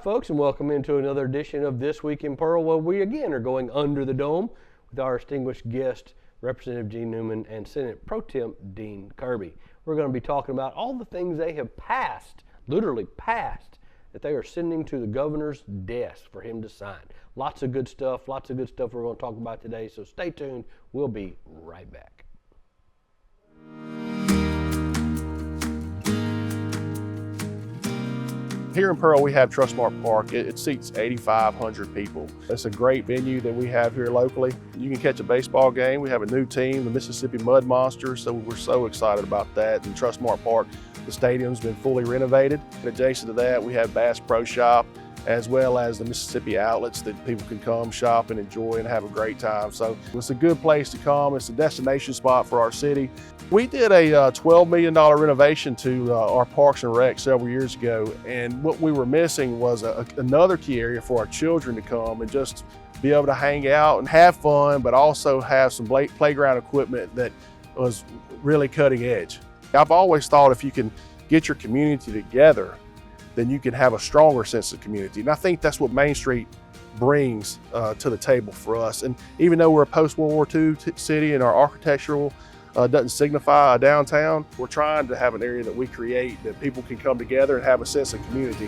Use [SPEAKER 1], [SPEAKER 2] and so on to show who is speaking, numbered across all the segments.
[SPEAKER 1] folks, and welcome into another edition of This Week in Pearl, where we again are going under the dome with our distinguished guest, Representative Gene Newman and Senate Pro Tem Dean Kirby. We're going to be talking about all the things they have passed, literally passed, that they are sending to the governor's desk for him to sign. Lots of good stuff we're going to talk about today, so stay tuned. We'll be right back.
[SPEAKER 2] Here in Pearl, we have Trustmark Park. It seats 8,500 people. It's a great venue that we have here locally. You can catch a baseball game. We have a new team, the Mississippi Mud Monsters, so we're so excited about that. And Trustmark Park, the stadium's been fully renovated. And adjacent to that, we have Bass Pro Shop, as well as the Mississippi outlets that people can come shop and enjoy and have a great time. So it's a good place to come. It's a destination spot for our city. We did a $12 million renovation to our Parks and Rec several years ago, and what we were missing was another key area for our children to come and just be able to hang out and have fun, but also have some playground equipment that was really cutting edge. I've always thought if you can get your community together, then you can have a stronger sense of community. And I think that's what Main Street brings to the table for us. And even though we're a post-World War II city and our architectural doesn't signify a downtown, we're trying to have an area that we create that people can come together and have a sense of community.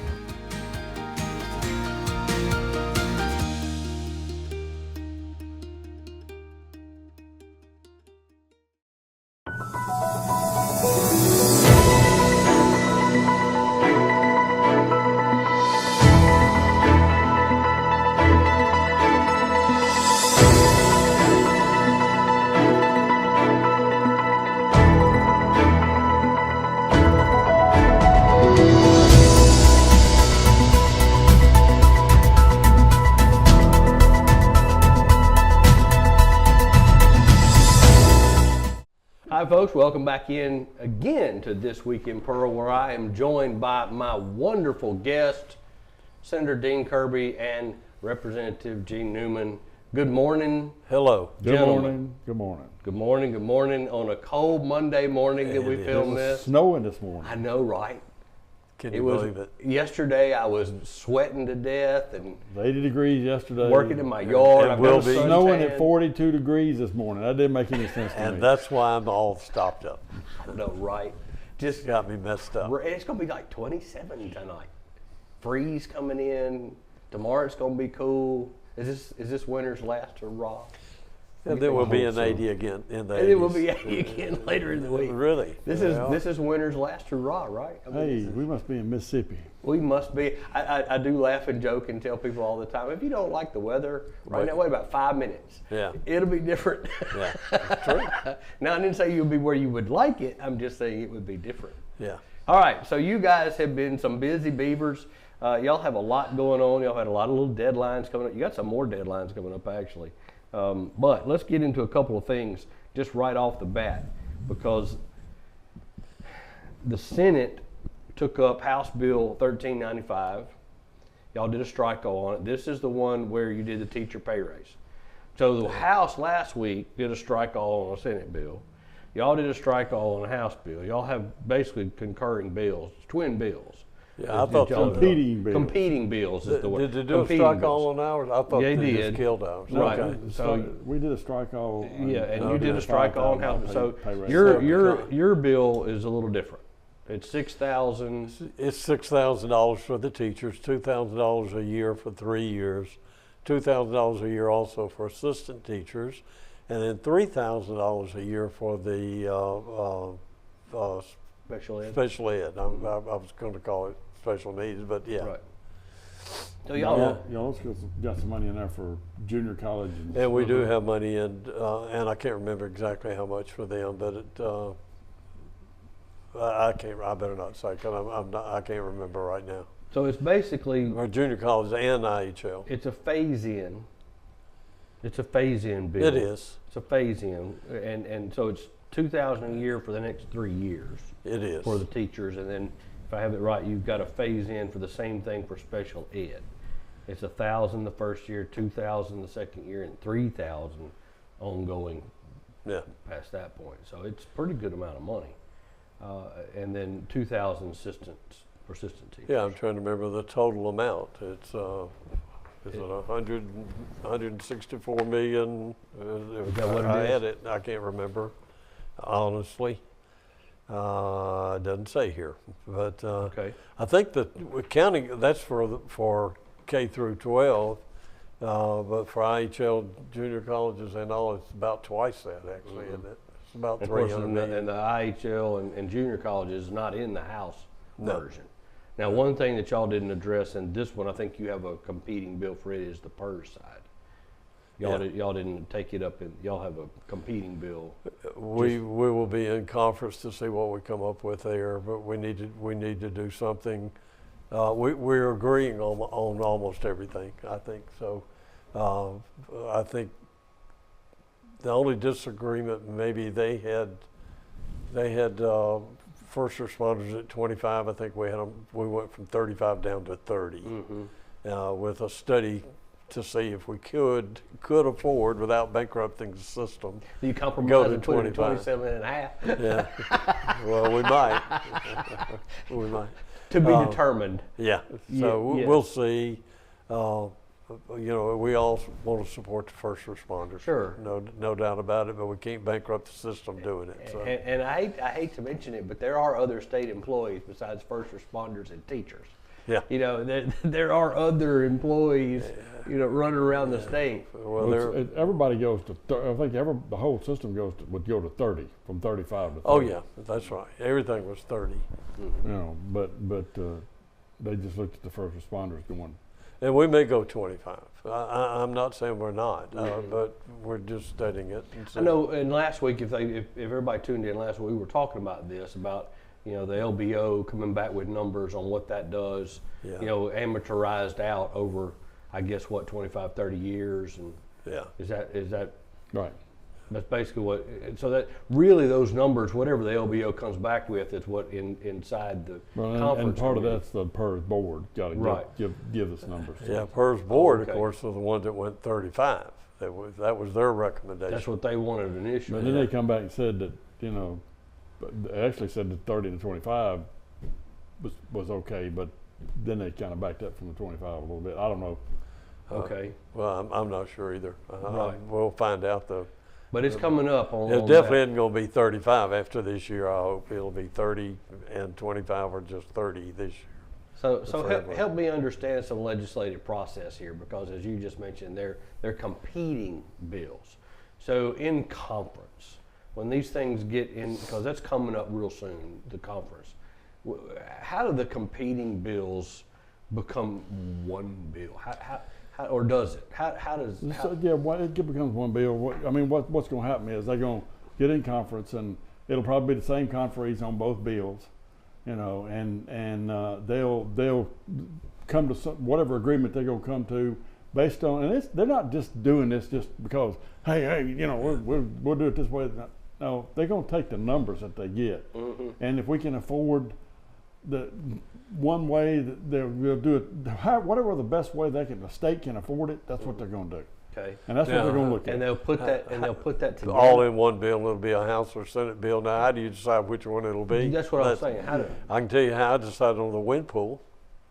[SPEAKER 1] Hi folks, welcome back in again to This Week in Pearl, where I am joined by my wonderful guest, Senator Dean Kirby and Representative Gene Newman. Good morning.
[SPEAKER 3] Hello.
[SPEAKER 4] Good morning. Good morning.
[SPEAKER 1] Good morning. Good morning on a cold Monday morning that we filmed this.
[SPEAKER 4] Snowing this morning.
[SPEAKER 1] I know, right?
[SPEAKER 3] Can you believe it?
[SPEAKER 1] Yesterday I was sweating to death and
[SPEAKER 4] 80 degrees yesterday.
[SPEAKER 1] working in my yard.
[SPEAKER 3] It will be
[SPEAKER 4] snowing at 42 degrees this morning. That didn't make any sense to me.
[SPEAKER 3] And that's why I'm all stopped up.
[SPEAKER 1] I know, right?
[SPEAKER 3] Just got me messed up.
[SPEAKER 1] It's going to be like 27 tonight. Freeze coming in. Tomorrow it's going to be cool. Is this winter's last hurrah?
[SPEAKER 3] And there will be an
[SPEAKER 4] so.
[SPEAKER 3] 80 again in the 80s.
[SPEAKER 1] And it will be 80 again later in the week.
[SPEAKER 3] Really?
[SPEAKER 1] This is winter's last hurrah, right? I mean,
[SPEAKER 4] Hey, we must be in Mississippi.
[SPEAKER 1] we must be. I do laugh and joke and tell people all the time, if you don't like the weather, right now, wait about 5 minutes.
[SPEAKER 3] Yeah.
[SPEAKER 1] It'll be different.
[SPEAKER 3] Yeah, true.
[SPEAKER 1] Now, I didn't say you'll be where you would like it. I'm just saying it would be different.
[SPEAKER 3] Yeah.
[SPEAKER 1] All right, so you guys have been some busy beavers. Y'all have a lot going on. Y'all had a lot of little deadlines coming up. You got some more deadlines coming up, actually. But let's get into a couple of things just right off the bat, because the Senate took up House Bill 1395. Y'all did a strike on it. This is the one where you did the teacher pay raise. So the House last week did a strike on a Senate bill. Y'all did a strike on a House bill. Y'all have basically concurring bills, twin bills.
[SPEAKER 3] Yeah, I thought
[SPEAKER 1] Competing bills is the word.
[SPEAKER 3] Did they do a strike all on ours? I thought
[SPEAKER 1] Yeah,
[SPEAKER 3] they
[SPEAKER 1] did.
[SPEAKER 3] just killed ours.
[SPEAKER 1] Right.
[SPEAKER 3] Okay.
[SPEAKER 1] So
[SPEAKER 4] we did a strike all.
[SPEAKER 1] yeah, and you did a
[SPEAKER 4] a
[SPEAKER 1] strike on House. So your bill is a little different. It's $6,000.
[SPEAKER 3] It's $6,000 for the teachers, $2,000 a year for 3 years, $2,000 a year also for assistant teachers, and then $3,000 a year for the
[SPEAKER 1] Special ed.
[SPEAKER 3] special ed. I was going to call it special needs, but yeah.
[SPEAKER 1] Right. So
[SPEAKER 4] Y'all also got some money in there for junior college.
[SPEAKER 3] And we do have money in, and I can't remember exactly how much for them, but it, I better not say, because I can't remember right now.
[SPEAKER 1] So it's basically
[SPEAKER 3] Or junior college and IHL.
[SPEAKER 1] it's a phase-in. It's a phase-in bill.
[SPEAKER 3] It is.
[SPEAKER 1] It's a phase-in, and so it's $2,000 a year for the next 3 years.
[SPEAKER 3] It is.
[SPEAKER 1] For the teachers, and then if I have it right, you've got to phase in for the same thing for special ed. It's $1,000 the first year, $2,000 the second year, and $3,000 ongoing.
[SPEAKER 3] Yeah.
[SPEAKER 1] Past that point, so it's a pretty good amount of money. And then 2,000 assistant for assistant teachers?
[SPEAKER 3] Yeah, I'm trying to remember the total amount. It's is it 164 million?
[SPEAKER 1] Is that what it
[SPEAKER 3] I
[SPEAKER 1] is?
[SPEAKER 3] had it. I can't remember, honestly. It doesn't say here, but
[SPEAKER 1] Okay.
[SPEAKER 3] I think that counting that's for K through 12, but for IHL junior colleges and all, it's about twice that actually, isn't it? It's about
[SPEAKER 1] Of course,
[SPEAKER 3] 300 million.
[SPEAKER 1] and the IHL and junior colleges is not in the House
[SPEAKER 3] No.
[SPEAKER 1] version. Now, one thing that y'all didn't address, and this one I think you have a competing bill for it, is the PERS side. Y'all,
[SPEAKER 3] Yeah.
[SPEAKER 1] y'all didn't take it up, y'all have a competing bill.
[SPEAKER 3] We will be in conference to see what we come up with there, but we need to do something. We're agreeing on almost everything, I think. So I think the only disagreement maybe they had first responders at 25. I think we went from 35 down to 30 with a study to see if we could afford without bankrupting the system.
[SPEAKER 1] You
[SPEAKER 3] Go
[SPEAKER 1] compromise
[SPEAKER 3] to
[SPEAKER 1] and put it at
[SPEAKER 3] 25.
[SPEAKER 1] 27 and a half
[SPEAKER 3] Yeah. Well, we might. We might.
[SPEAKER 1] to be determined.
[SPEAKER 3] Yeah.
[SPEAKER 1] Yeah,
[SPEAKER 3] So
[SPEAKER 1] yeah.
[SPEAKER 3] we'll see. We all want to support the first responders.
[SPEAKER 1] Sure.
[SPEAKER 3] No doubt about it. But we can't bankrupt the system doing it. So.
[SPEAKER 1] And I hate to mention it, but there are other state employees besides first responders and teachers.
[SPEAKER 3] Yeah.
[SPEAKER 1] You know, there are other employees, you know, running around the state.
[SPEAKER 3] Well,
[SPEAKER 4] Well,
[SPEAKER 3] they're.
[SPEAKER 4] everybody goes to, I think the whole system would go to 30, from 35 to 30.
[SPEAKER 3] Oh yeah, that's right. Everything was 30,
[SPEAKER 4] You know, but they just looked at the first responders going,
[SPEAKER 3] and we may go 25. I'm not saying we're not, but we're just studying it. And
[SPEAKER 1] I know, and last week, if everybody tuned in last week, we were talking about this, about, you know, the LBO coming back with numbers on what that does,
[SPEAKER 3] Yeah.
[SPEAKER 1] you know, amortized out over, I guess, what, 25, 30 years, and
[SPEAKER 3] Yeah.
[SPEAKER 1] is that
[SPEAKER 4] right.
[SPEAKER 1] that's basically what, so that really those numbers, whatever the LBO comes back with, is what inside the
[SPEAKER 4] Well,
[SPEAKER 1] conference.
[SPEAKER 4] and part of
[SPEAKER 1] committee.
[SPEAKER 4] that's the PERS board got to
[SPEAKER 1] Right.
[SPEAKER 4] give us numbers.
[SPEAKER 3] Yeah, PERS board,
[SPEAKER 1] okay.
[SPEAKER 3] of course, was the ones that went 35. That was their recommendation.
[SPEAKER 1] That's what they wanted
[SPEAKER 4] But
[SPEAKER 1] initially.
[SPEAKER 4] then they come back and said that, you know, they actually said that 30 to 25 was okay, but then they kind of backed up from the 25 a little bit. I don't know.
[SPEAKER 1] Okay,
[SPEAKER 3] Well, I'm not sure either.
[SPEAKER 1] Right.
[SPEAKER 3] We'll find out though.
[SPEAKER 1] but it's coming up on.
[SPEAKER 3] It
[SPEAKER 1] on
[SPEAKER 3] definitely
[SPEAKER 1] that.
[SPEAKER 3] isn't going to be 35 after this year. I hope it'll be 30 and 25 or just 30 this year.
[SPEAKER 1] So
[SPEAKER 3] Forever.
[SPEAKER 1] help me understand some legislative process here, because as you just mentioned, they're competing bills. So in conference, when these things get in, because that's coming up real soon, the conference, how do the competing bills become one bill? How or does it? How does?
[SPEAKER 4] So, yeah, it becomes one bill. What's going to happen is they're going to get in conference, and it'll probably be the same conferees on both bills, you know, and they'll come to whatever agreement they're going to come to based on, and they're not just doing this just because, hey, you know, we'll do it this way. No, they're going to take the numbers that they get, and if we can afford the one way, that they'll do it. Whatever the best way the state can afford it, that's what they're going to do,
[SPEAKER 1] Okay.
[SPEAKER 4] and that's what they're going to look at.
[SPEAKER 1] And they'll put that together.
[SPEAKER 3] All in one bill. It'll be a House or Senate bill. Now, how do you decide which one it'll be?
[SPEAKER 1] That's what I was saying. How do?
[SPEAKER 3] I can tell you how I decided on the wind pool.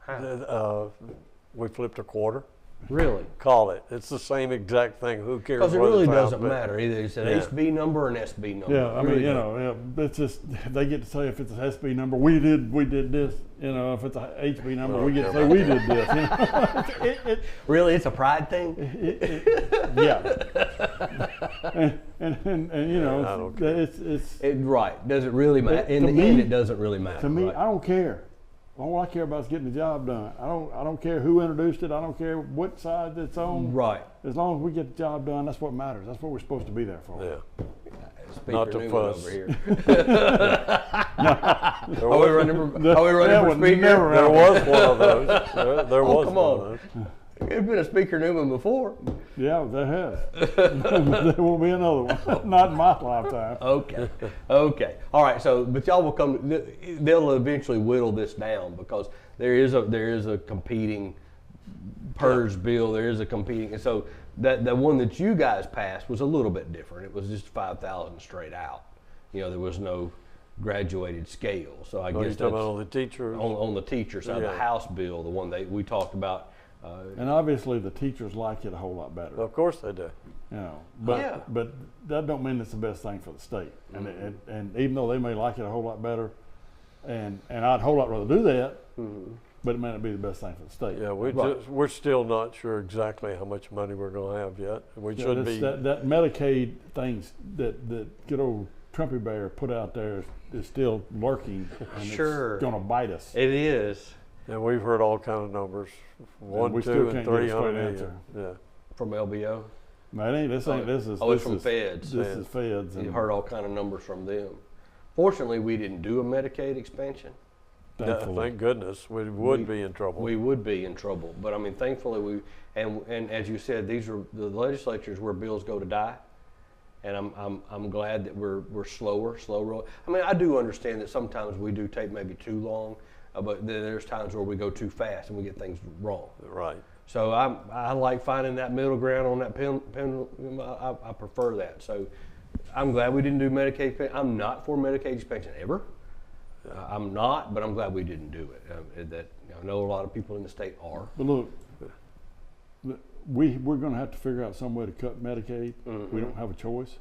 [SPEAKER 1] How?
[SPEAKER 3] We flipped a quarter.
[SPEAKER 1] Really?
[SPEAKER 3] Call it. It's the same exact thing. Who cares?
[SPEAKER 1] Because it
[SPEAKER 3] what
[SPEAKER 1] really
[SPEAKER 3] it's
[SPEAKER 1] doesn't
[SPEAKER 3] about?
[SPEAKER 1] matter either. It's an
[SPEAKER 3] Yeah.
[SPEAKER 1] HB number or an SB number.
[SPEAKER 4] Yeah, I
[SPEAKER 1] It
[SPEAKER 4] mean,
[SPEAKER 1] really
[SPEAKER 4] you
[SPEAKER 1] doesn't.
[SPEAKER 4] know, it's just they get to say if it's an SB number, we did this. You know, if it's a HB number, we get to say we did this. You know?
[SPEAKER 1] Really, it's a pride thing.
[SPEAKER 4] Yeah. and you know,
[SPEAKER 3] I don't care.
[SPEAKER 4] it's
[SPEAKER 1] Right. Does it really matter? In
[SPEAKER 4] To
[SPEAKER 1] the
[SPEAKER 4] me-
[SPEAKER 1] end, it doesn't really matter.
[SPEAKER 4] to me,
[SPEAKER 1] right?
[SPEAKER 4] I don't care. All I care about is getting the job done. I don't care who introduced it. I don't care what side it's on.
[SPEAKER 1] Right.
[SPEAKER 4] As long as we get the job done, that's what matters. That's what we're supposed to be there for.
[SPEAKER 3] Yeah.
[SPEAKER 1] Speaker
[SPEAKER 3] Not to
[SPEAKER 1] Newman
[SPEAKER 3] fuss.
[SPEAKER 1] over here.
[SPEAKER 3] There
[SPEAKER 1] Are we
[SPEAKER 3] was,
[SPEAKER 1] running
[SPEAKER 4] that
[SPEAKER 1] for
[SPEAKER 4] would
[SPEAKER 1] speaker?
[SPEAKER 4] never
[SPEAKER 3] there
[SPEAKER 4] happen.
[SPEAKER 3] was one of those. There
[SPEAKER 1] Oh,
[SPEAKER 3] was
[SPEAKER 1] come
[SPEAKER 3] one
[SPEAKER 1] on.
[SPEAKER 3] of those.
[SPEAKER 1] There's been a Speaker Newman before.
[SPEAKER 4] Yeah, there has. There will be another one. Not in my lifetime.
[SPEAKER 1] Okay. Okay. All right. So, but y'all will come. They'll eventually whittle this down, because there is a competing PERS bill. There is a competing, and so that one that you guys passed was a little bit different. It was just 5,000 straight out. You know, there was no graduated scale. So I
[SPEAKER 3] Oh, you're
[SPEAKER 1] guess
[SPEAKER 3] talking
[SPEAKER 1] that's
[SPEAKER 3] about on the teachers?
[SPEAKER 1] on the teacher side, the
[SPEAKER 3] Yeah.
[SPEAKER 1] House bill, the one we talked about.
[SPEAKER 4] And obviously the teachers like it a whole lot better.
[SPEAKER 3] Of course they do.
[SPEAKER 4] You know, but
[SPEAKER 1] Yeah.
[SPEAKER 4] but that don't mean it's the best thing for the state. And even though they may like it a whole lot better, and I'd a whole lot rather do that, but it may not be the best thing for the state.
[SPEAKER 3] Yeah,
[SPEAKER 1] Right.
[SPEAKER 3] we're still not sure exactly how much money we're going to have yet. We
[SPEAKER 4] Yeah,
[SPEAKER 3] should
[SPEAKER 4] that's-
[SPEAKER 3] be.
[SPEAKER 4] that Medicaid things that good old Trumpy Bear put out there is still lurking, and
[SPEAKER 1] Sure.
[SPEAKER 4] it's going to bite us.
[SPEAKER 1] It is
[SPEAKER 3] And we've heard all kind of numbers, one,
[SPEAKER 4] we
[SPEAKER 3] 2,
[SPEAKER 4] still
[SPEAKER 3] and
[SPEAKER 4] can't get a
[SPEAKER 3] 300
[SPEAKER 4] straight
[SPEAKER 3] million.
[SPEAKER 4] answer.
[SPEAKER 3] Yeah.
[SPEAKER 1] from LBO.
[SPEAKER 4] No, it ain't. This ain't. This is.
[SPEAKER 1] Oh, it's
[SPEAKER 4] this
[SPEAKER 1] from
[SPEAKER 4] is,
[SPEAKER 1] Feds.
[SPEAKER 4] This is Feds.
[SPEAKER 1] You've
[SPEAKER 4] And
[SPEAKER 1] heard all kind of numbers from them. Fortunately, we didn't do a Medicaid expansion.
[SPEAKER 3] Yeah,
[SPEAKER 4] thankfully.
[SPEAKER 3] thank goodness. We would be in trouble.
[SPEAKER 1] We would be in trouble, but I mean, thankfully we and as you said, these are the legislatures where bills go to die, and I'm glad that we're slow roll. I mean, I do understand that sometimes we do take maybe too long, but then there's times where we go too fast and we get things wrong.
[SPEAKER 3] Right.
[SPEAKER 1] So I like finding that middle ground on that pendulum. I prefer that. So I'm glad we didn't do Medicaid. I'm not for Medicaid expansion ever. I'm not, but I'm glad we didn't do it. I know a lot of people in the state are.
[SPEAKER 4] But look, we're going to have to figure out some way to cut Medicaid. We don't have a choice.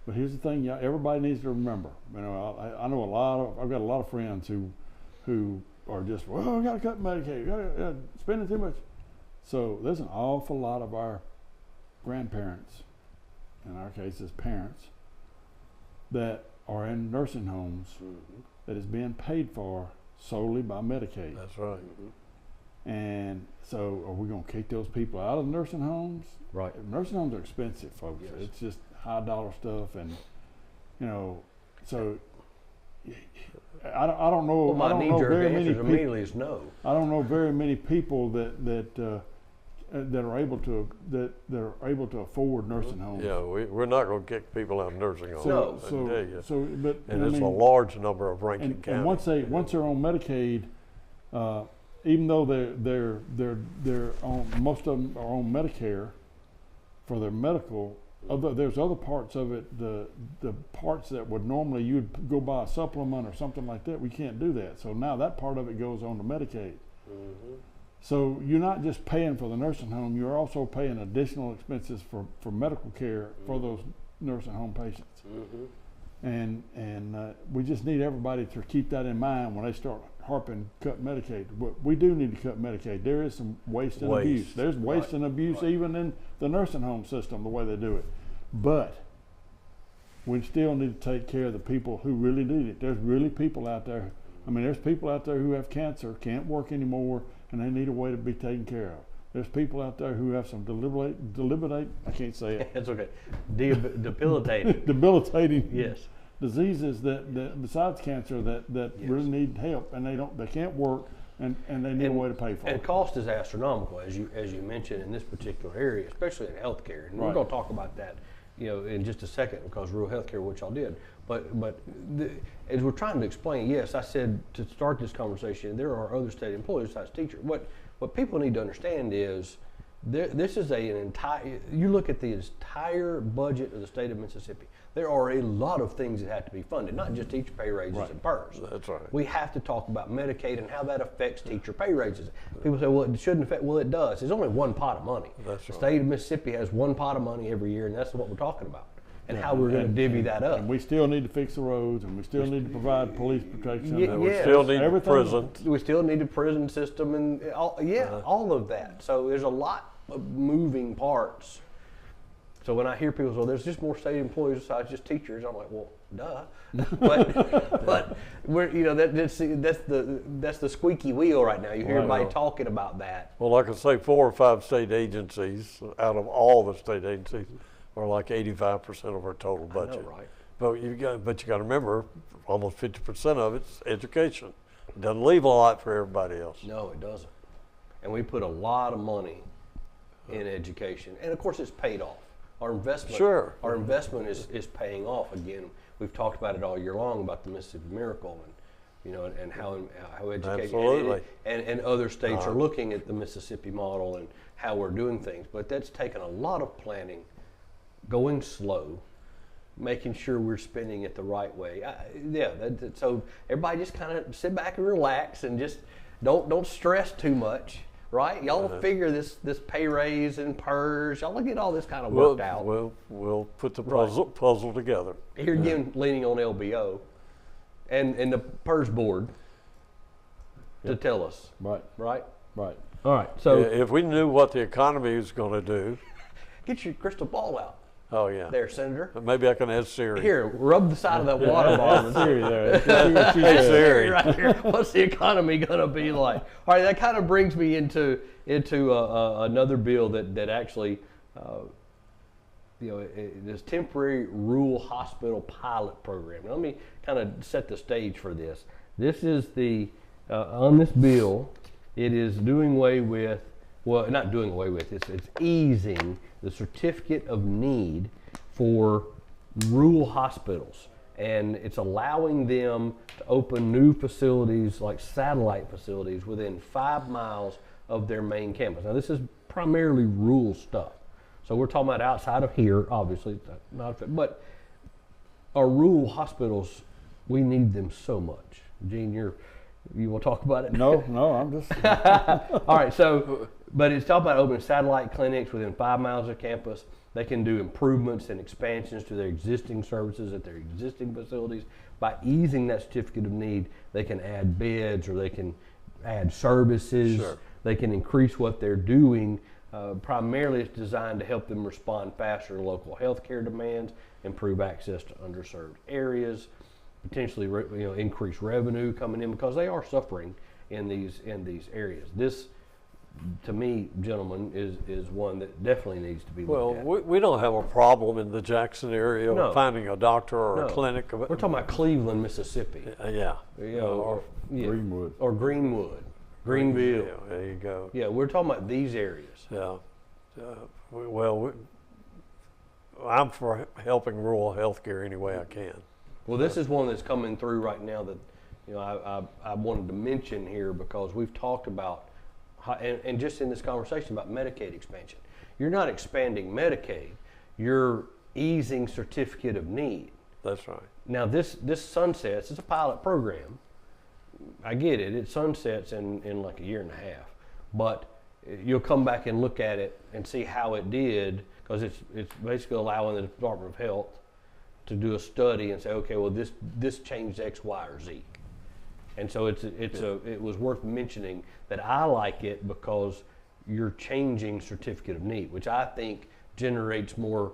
[SPEAKER 4] But here's the thing, yeah, everybody needs to remember. You know, I know I've got a lot of friends who are just, well, we got to cut Medicaid. We got spending too much. So there's an awful lot of our grandparents, in our case, as parents, that are in nursing homes that is being paid for solely by Medicaid.
[SPEAKER 3] That's right.
[SPEAKER 4] And so are we going to kick those people out of nursing homes?
[SPEAKER 1] Right.
[SPEAKER 4] Nursing homes are expensive, folks.
[SPEAKER 1] Yes.
[SPEAKER 4] It's just high dollar stuff, and you know, so I don't know.
[SPEAKER 1] Well,
[SPEAKER 4] I
[SPEAKER 1] my
[SPEAKER 4] don't know
[SPEAKER 1] knee-jerk
[SPEAKER 4] very many
[SPEAKER 1] answer
[SPEAKER 4] people.
[SPEAKER 1] immediately is no.
[SPEAKER 4] I don't know very many people that are able to afford nursing homes.
[SPEAKER 3] Yeah, we're not going to kick people out of nursing homes.
[SPEAKER 1] No.
[SPEAKER 3] I tell you.
[SPEAKER 4] But
[SPEAKER 3] And
[SPEAKER 4] I
[SPEAKER 3] it's
[SPEAKER 4] mean,
[SPEAKER 3] a large number of Rankin
[SPEAKER 4] and
[SPEAKER 3] County.
[SPEAKER 4] once they're on Medicaid, even though they're on, most of them are on Medicare for their medical. There's other parts of it, the parts that would normally you'd go buy a supplement or something like that. We can't do that. So now that part of it goes on to Medicaid. So you're not just paying for the nursing home, you're also paying additional expenses for medical care for those nursing home patients. And we just need everybody to keep that in mind when they start harping cut Medicaid. We do need to cut Medicaid. There is some waste and abuse. There's waste and abuse even in the nursing home system, the way they do it. But we still need to take care of the people who really need it. There's really people out there. I mean, there's people out there who have cancer, can't work anymore, and they need a way to be taken care of. There's people out there who have some debilitating, I can't say it,
[SPEAKER 1] That's okay. Debilitating.
[SPEAKER 4] debilitating
[SPEAKER 1] Yes.
[SPEAKER 4] diseases that besides cancer that
[SPEAKER 1] Yes.
[SPEAKER 4] really need help, and they can't work, and they need a way to pay for
[SPEAKER 1] And
[SPEAKER 4] it.
[SPEAKER 1] cost is astronomical, as you mentioned in this particular area, especially in healthcare. And we're
[SPEAKER 4] Right.
[SPEAKER 1] going to talk about that, in just a second, because rural healthcare, which y'all did. But as we're trying to explain, yes, I said to start this conversation, there are other state employees besides teachers. What people need to understand is this is an entire. You look at the entire budget of the state of Mississippi. There are a lot of things that have to be funded, not just teacher pay raises and PERS.
[SPEAKER 3] That's right.
[SPEAKER 1] We have to talk about Medicaid and how that affects teacher pay raises. People say, well, it shouldn't affect. Well, it does. There's only one pot of money.
[SPEAKER 3] That's
[SPEAKER 1] the
[SPEAKER 3] right.
[SPEAKER 1] state of Mississippi has one pot of money every year, and that's what we're talking about. And how we're going to divvy that up.
[SPEAKER 4] And we still need to fix the roads, and we still need to provide police protection.
[SPEAKER 1] Yeah,
[SPEAKER 4] and
[SPEAKER 3] We
[SPEAKER 1] yes.
[SPEAKER 3] still need
[SPEAKER 4] Everything-
[SPEAKER 3] prisons.
[SPEAKER 1] We still need a prison system and all, all of that. So there's a lot of moving parts. So when I hear people say, well, there's just more state employees besides just teachers, I'm like, well, duh. but we're, that's the squeaky wheel right now. You hear
[SPEAKER 3] Right.
[SPEAKER 1] everybody talking about that.
[SPEAKER 3] Well, like I say, 4 or 5 state agencies out of all the state agencies are like 85% of our total budget.
[SPEAKER 1] right?
[SPEAKER 3] But you got to remember, almost 50% of it's education. It doesn't leave a lot for everybody else.
[SPEAKER 1] No, it doesn't. And we put a lot of money in education, and of course, it's paid off. Our investment,
[SPEAKER 3] Sure.
[SPEAKER 1] Our investment is paying off. Again, we've talked about it all year long about the Mississippi Miracle, and how education
[SPEAKER 3] Absolutely.
[SPEAKER 1] and other states are looking at the Mississippi model and how we're doing things. But that's taken a lot of planning, going slow, making sure we're spending it the right way. So everybody just kind of sit back and relax and just don't stress too much, right? Y'all figure this pay raise and PERS. Y'all get all this kind of worked out.
[SPEAKER 3] We'll put the puzzle together.
[SPEAKER 1] Here again, leaning on LBO and the PERS board to tell us,
[SPEAKER 4] Right.
[SPEAKER 1] right?
[SPEAKER 4] Right.
[SPEAKER 1] All right. So
[SPEAKER 3] If we knew what the economy was going to do,
[SPEAKER 1] get your crystal ball out
[SPEAKER 3] oh yeah,
[SPEAKER 1] there, Senator.
[SPEAKER 3] maybe I can add Siri.
[SPEAKER 1] Here, rub the side of that water bottle.
[SPEAKER 4] Siri there. Let's see what she
[SPEAKER 3] Hey
[SPEAKER 4] says.
[SPEAKER 3] Siri.
[SPEAKER 1] Right here. What's the economy going to be like? All right, that kind of brings me into another bill that actually, this temporary rural hospital pilot program. Now, let me kind of set the stage for this. This is on this bill, it is doing away with, well, not doing away with, it's easing the certificate of need for rural hospitals. And it's allowing them to open new facilities like satellite facilities within 5 miles of their main campus. Now, this is primarily rural stuff. So we're talking about outside of here, obviously, but our rural hospitals, we need them so much. Gene, you want to talk about it?
[SPEAKER 4] No, I'm just.
[SPEAKER 1] All right, but it's talking about opening satellite clinics within 5 miles of campus. They can do improvements and expansions to their existing services at their existing facilities. By easing that certificate of need, they can add beds or they can add services.
[SPEAKER 3] Sure.
[SPEAKER 1] They can increase what they're doing. Primarily, it's designed to help them respond faster to local healthcare demands, improve access to underserved areas, potentially increase revenue coming in because they are suffering in these areas. This, to me, gentlemen, is one that definitely needs to be looked at.
[SPEAKER 3] Well, we don't have a problem in the Jackson area
[SPEAKER 1] No.
[SPEAKER 3] of finding a doctor or
[SPEAKER 1] No.
[SPEAKER 3] a clinic.
[SPEAKER 1] We're talking about Cleveland, Mississippi,
[SPEAKER 3] Yeah.
[SPEAKER 1] or
[SPEAKER 4] Greenwood.
[SPEAKER 1] or Greenwood, Greenville.
[SPEAKER 3] Yeah, there you go.
[SPEAKER 1] Yeah, we're talking about these areas.
[SPEAKER 3] Yeah. I'm for helping rural healthcare any way I can.
[SPEAKER 1] Well, this is one that's coming through right now that I wanted to mention here because we've talked about and just in this conversation about Medicaid expansion. You're not expanding Medicaid, you're easing certificate of need.
[SPEAKER 3] That's right.
[SPEAKER 1] Now this sunsets, it's a pilot program. I get it, it sunsets in like a year and a half. But you'll come back and look at it and see how it did, because it's basically allowing the Department of Health to do a study and say, okay, well this changed X, Y, or Z. And so it was worth mentioning that I like it because you're changing certificate of need, which I think generates more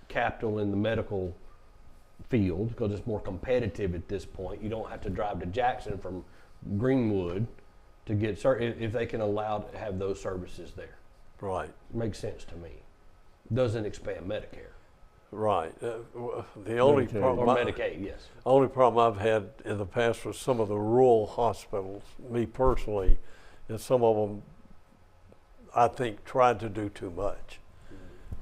[SPEAKER 1] capital in the medical field because it's more competitive at this point. You don't have to drive to Jackson from Greenwood to get if they can allow to have those services there.
[SPEAKER 3] Right.
[SPEAKER 1] Makes sense to me. Doesn't expand Medicare
[SPEAKER 3] Right. The only
[SPEAKER 4] Medicaid.
[SPEAKER 3] problem,
[SPEAKER 1] or Medicaid, yes.
[SPEAKER 3] only problem I've had in the past with some of the rural hospitals, me personally, is some of them, I think, tried to do too much.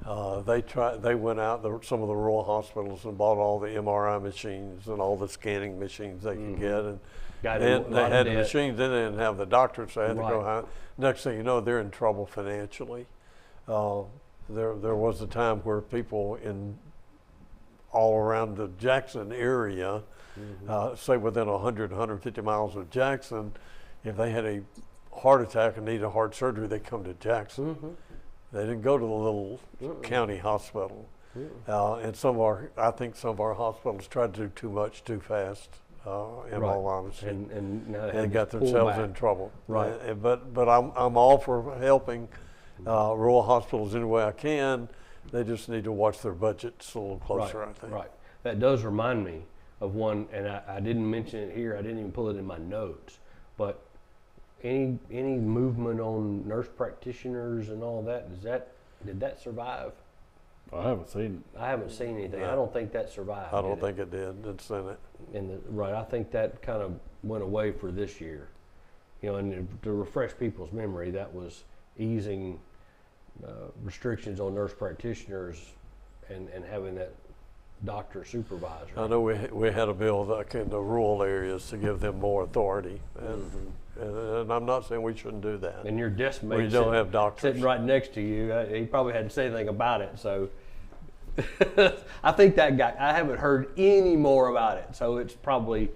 [SPEAKER 3] They went out some of the rural hospitals and bought all the MRI machines and all the scanning machines they could get, and
[SPEAKER 1] Got
[SPEAKER 3] they
[SPEAKER 1] a
[SPEAKER 3] had
[SPEAKER 1] lot of
[SPEAKER 3] the
[SPEAKER 1] debt.
[SPEAKER 3] machines. Then they didn't have the doctors, so they had to go
[SPEAKER 1] Right.
[SPEAKER 3] out. Next thing you know, they're in trouble financially. There was a time where people all around the Jackson area, say within 100, 150 miles of Jackson, if they had a heart attack and needed a heart surgery, they come to Jackson. They didn't go to the little county hospital. And I think some of our hospitals tried to do too much too fast, in all honesty.
[SPEAKER 1] And now
[SPEAKER 3] And got themselves in trouble.
[SPEAKER 1] Right.
[SPEAKER 3] But I'm all for helping rural hospitals any way I can. They just need to watch their budgets a little closer, I think.
[SPEAKER 1] Right. That does remind me of one, and I didn't mention it here. I didn't even pull it in my notes. But any movement on nurse practitioners and all that? Did that survive?
[SPEAKER 4] I haven't seen it.
[SPEAKER 1] I haven't seen anything.
[SPEAKER 3] No.
[SPEAKER 1] I don't think that survived.
[SPEAKER 3] I don't
[SPEAKER 1] did
[SPEAKER 3] think it did. It's in it.
[SPEAKER 1] Right. I think that kind of went away for this year. And to refresh people's memory, that was easing restrictions on nurse practitioners and having that doctor supervisor.
[SPEAKER 3] I know we had a bill like in the rural areas to give them more authority, and I'm not saying we shouldn't do that.
[SPEAKER 1] And your desk
[SPEAKER 3] We
[SPEAKER 1] mate
[SPEAKER 3] don't have doctors.
[SPEAKER 1] sitting right next to you, he probably hadn't said anything about it. So, I think that guy. I haven't heard any more about it, so it's probably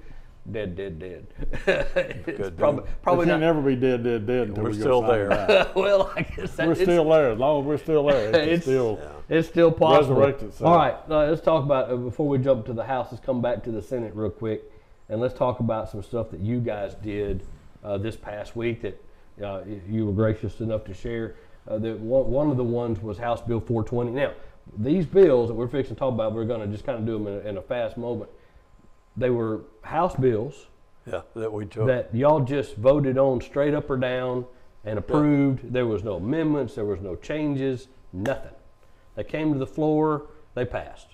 [SPEAKER 1] dead. It's
[SPEAKER 3] Good
[SPEAKER 1] probably
[SPEAKER 4] We
[SPEAKER 1] probably
[SPEAKER 4] can't
[SPEAKER 1] not.
[SPEAKER 4] never be dead until
[SPEAKER 3] We're
[SPEAKER 4] we go
[SPEAKER 3] still
[SPEAKER 4] find
[SPEAKER 3] there.
[SPEAKER 4] out.
[SPEAKER 1] Well, I guess
[SPEAKER 4] We're still there. As long as we're still there, it's still.
[SPEAKER 1] It's still possible.
[SPEAKER 4] resurrect itself.
[SPEAKER 1] All right, let's talk about before we jump to the House. Let's come back to the Senate real quick, and let's talk about some stuff that you guys did this past week that you were gracious enough to share. One of the ones was House Bill 420. Now, these bills that we're fixing to talk about, we're going to just kind of do them in a fast moment. They were House bills
[SPEAKER 3] Yeah, that we took.
[SPEAKER 1] that y'all just voted on straight up or down and approved. There was no amendments, there was no changes, nothing. They came to the floor, they passed.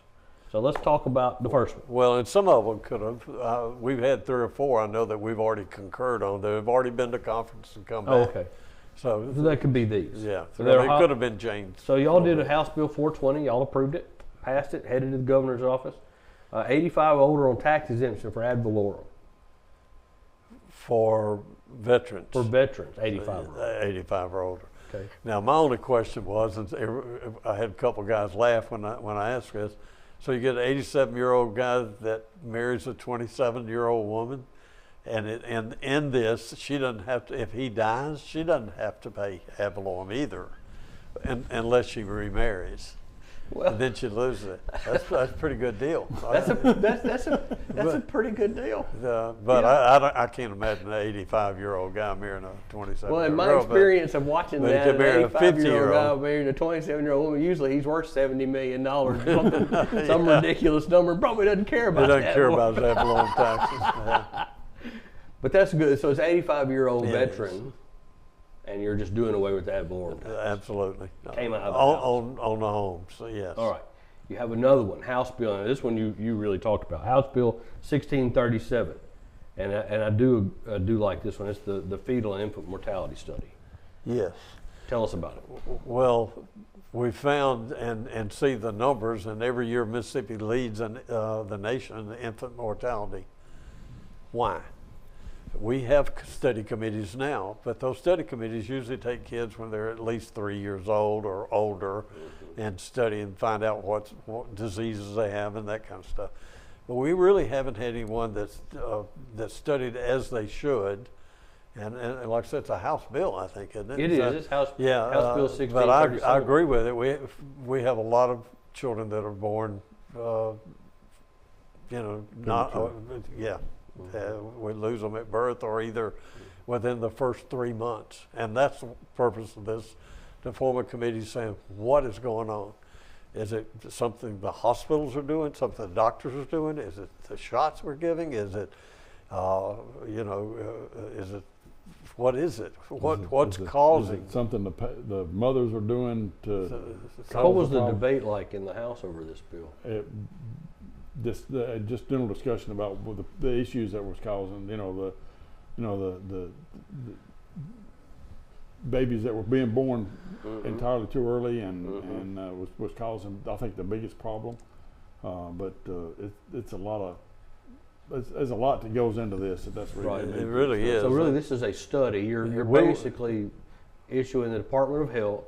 [SPEAKER 1] So let's talk about the first one.
[SPEAKER 3] Well, and some of them could have. We've had 3 or 4. I know that we've already concurred on. They've already been to conference and come back.
[SPEAKER 1] Oh, okay.
[SPEAKER 3] So
[SPEAKER 1] So that could be these.
[SPEAKER 3] yeah,
[SPEAKER 1] So
[SPEAKER 3] they
[SPEAKER 1] they're hot-
[SPEAKER 3] could have been changed.
[SPEAKER 1] So y'all did a House Bill 420, y'all approved it, passed it, headed to the governor's office. 85 older on tax exemption for ad valorem.
[SPEAKER 3] For veterans.
[SPEAKER 1] For veterans, 85.
[SPEAKER 3] 85 or older.
[SPEAKER 1] Okay.
[SPEAKER 3] Now, my only question was, and I had a couple guys laugh when I asked this. So you get an 87-year-old guy that marries a 27-year-old woman, and in this, she doesn't have to. If he dies, she doesn't have to pay ad valorem either, unless she remarries.
[SPEAKER 1] Well,
[SPEAKER 3] And then she loses it. That's a pretty good deal.
[SPEAKER 1] that's a pretty good deal.
[SPEAKER 3] But
[SPEAKER 1] Yeah.
[SPEAKER 3] I can't imagine an 85-year-old guy marrying a 27-year-old.
[SPEAKER 1] Well, in my experience of watching
[SPEAKER 3] but he
[SPEAKER 1] that,
[SPEAKER 3] could
[SPEAKER 1] an
[SPEAKER 3] marry a
[SPEAKER 1] 85-year-old guy
[SPEAKER 3] 50-year-old.
[SPEAKER 1] marrying a 27-year-old woman, usually he's worth $70 million, some ridiculous number, probably doesn't care about
[SPEAKER 3] He doesn't
[SPEAKER 1] that.
[SPEAKER 3] care about his ad valorem taxes. Yeah.
[SPEAKER 1] But that's good. So it's 85-year-old
[SPEAKER 3] It
[SPEAKER 1] veteran, and you're just doing away with that valorem tax.
[SPEAKER 3] Absolutely.
[SPEAKER 1] Came out of the
[SPEAKER 3] on the homes, so yes.
[SPEAKER 1] All right. You have another one, House Bill, and this one you really talked about, House Bill 1637, and I do like this one. It's the fetal and infant mortality study.
[SPEAKER 3] Yes.
[SPEAKER 1] Tell us about it.
[SPEAKER 3] Well, we found and see the numbers, and every year Mississippi leads the nation in infant mortality. Why? We have study committees now, but those study committees usually take kids when they're at least 3 years old or older and study and find out what diseases they have and that kind of stuff. But we really haven't had anyone that's studied as they should. And like I said, it's a House bill, I think, isn't it?
[SPEAKER 1] It is. It's House Bill 1637.
[SPEAKER 3] But I agree with it. We have a lot of children that are born, not, yeah. We lose them at birth or either within the first 3 months. And that's the purpose of this, to form a committee saying, what is going on? Is it something the hospitals are doing, something the doctors are doing? Is it the shots we're giving? Is it, is it, what is it? What's causing?
[SPEAKER 4] Is it something the mothers are doing to?
[SPEAKER 1] What was the
[SPEAKER 4] problem?
[SPEAKER 1] debate like in the House over this bill?
[SPEAKER 4] Just general discussion about the issues that was causing, the babies that were being born entirely too early and was causing, I think, the biggest problem. But it's a lot of there's a lot that goes into this. That's really
[SPEAKER 1] Right.
[SPEAKER 3] It really is.
[SPEAKER 1] So really, this is a study. You're basically issuing the Department of Health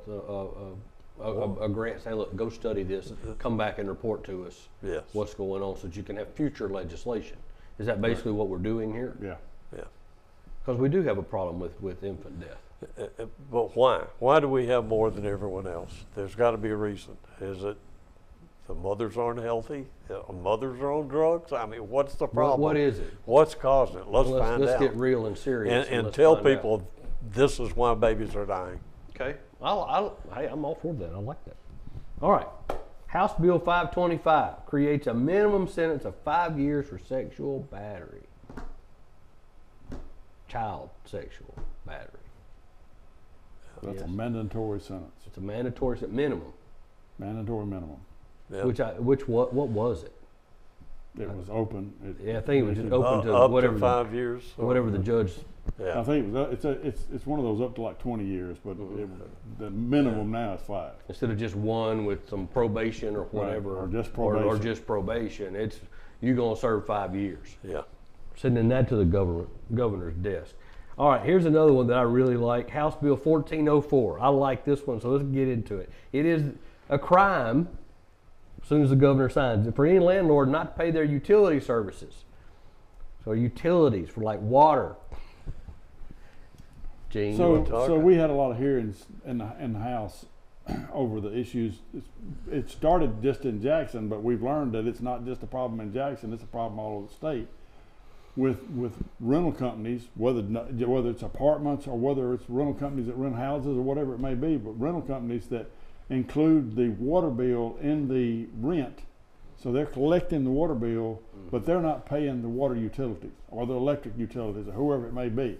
[SPEAKER 1] a grant, say, look, go study this, come back and report to us
[SPEAKER 3] Yes.
[SPEAKER 1] what's going on so that you can have future legislation. Is that basically what we're doing here?
[SPEAKER 4] Yeah.
[SPEAKER 3] Yeah.
[SPEAKER 1] Because we do have a problem with infant death.
[SPEAKER 3] But why? Why do we have more than everyone else? There's got to be a reason. Is it the mothers aren't healthy? Mothers are on drugs? I mean, what's the problem?
[SPEAKER 1] What is it?
[SPEAKER 3] What's causing it? Let's find
[SPEAKER 1] let's
[SPEAKER 3] out.
[SPEAKER 1] get real and serious.
[SPEAKER 3] and
[SPEAKER 1] let's
[SPEAKER 3] tell
[SPEAKER 1] find out.
[SPEAKER 3] people this is why babies are dying.
[SPEAKER 1] Okay. Hey, I'm all for that. I like that. All right. House Bill 525 creates a minimum sentence of 5 years for sexual battery. Child sexual battery.
[SPEAKER 4] That's
[SPEAKER 1] Yes.
[SPEAKER 4] a mandatory sentence.
[SPEAKER 1] It's a mandatory minimum.
[SPEAKER 4] Mandatory minimum.
[SPEAKER 3] Yeah.
[SPEAKER 1] What was it?
[SPEAKER 4] It was open.
[SPEAKER 1] Yeah, I think it was just open to
[SPEAKER 3] up
[SPEAKER 1] whatever
[SPEAKER 3] to 5 years. or-
[SPEAKER 1] whatever the judge.
[SPEAKER 3] Yeah.
[SPEAKER 4] I think it's one of those up to like 20 years, but the minimum now is 5.
[SPEAKER 1] Instead of just one with some probation or whatever,
[SPEAKER 4] or just
[SPEAKER 1] or
[SPEAKER 4] probation.
[SPEAKER 1] just probation, it's you're gonna serve 5 years.
[SPEAKER 3] Yeah.
[SPEAKER 1] Sending that to the governor's desk. All right, here's another one that I really like. House Bill 1404. I like this one, so let's get into it. It is a crime as soon as the governor signs, for any landlord not to pay their utility services. So utilities for like water. Gene, you wanna talk?
[SPEAKER 4] So we had a lot of hearings in the House over the issues. It started just in Jackson, but we've learned that it's not just a problem in Jackson; it's a problem all over the state. With rental companies, whether it's apartments or whether it's rental companies that rent houses or whatever it may be, but rental companies that include the water bill in the rent, so they're collecting the water bill, but they're not paying the water utilities or the electric utilities or whoever it may be.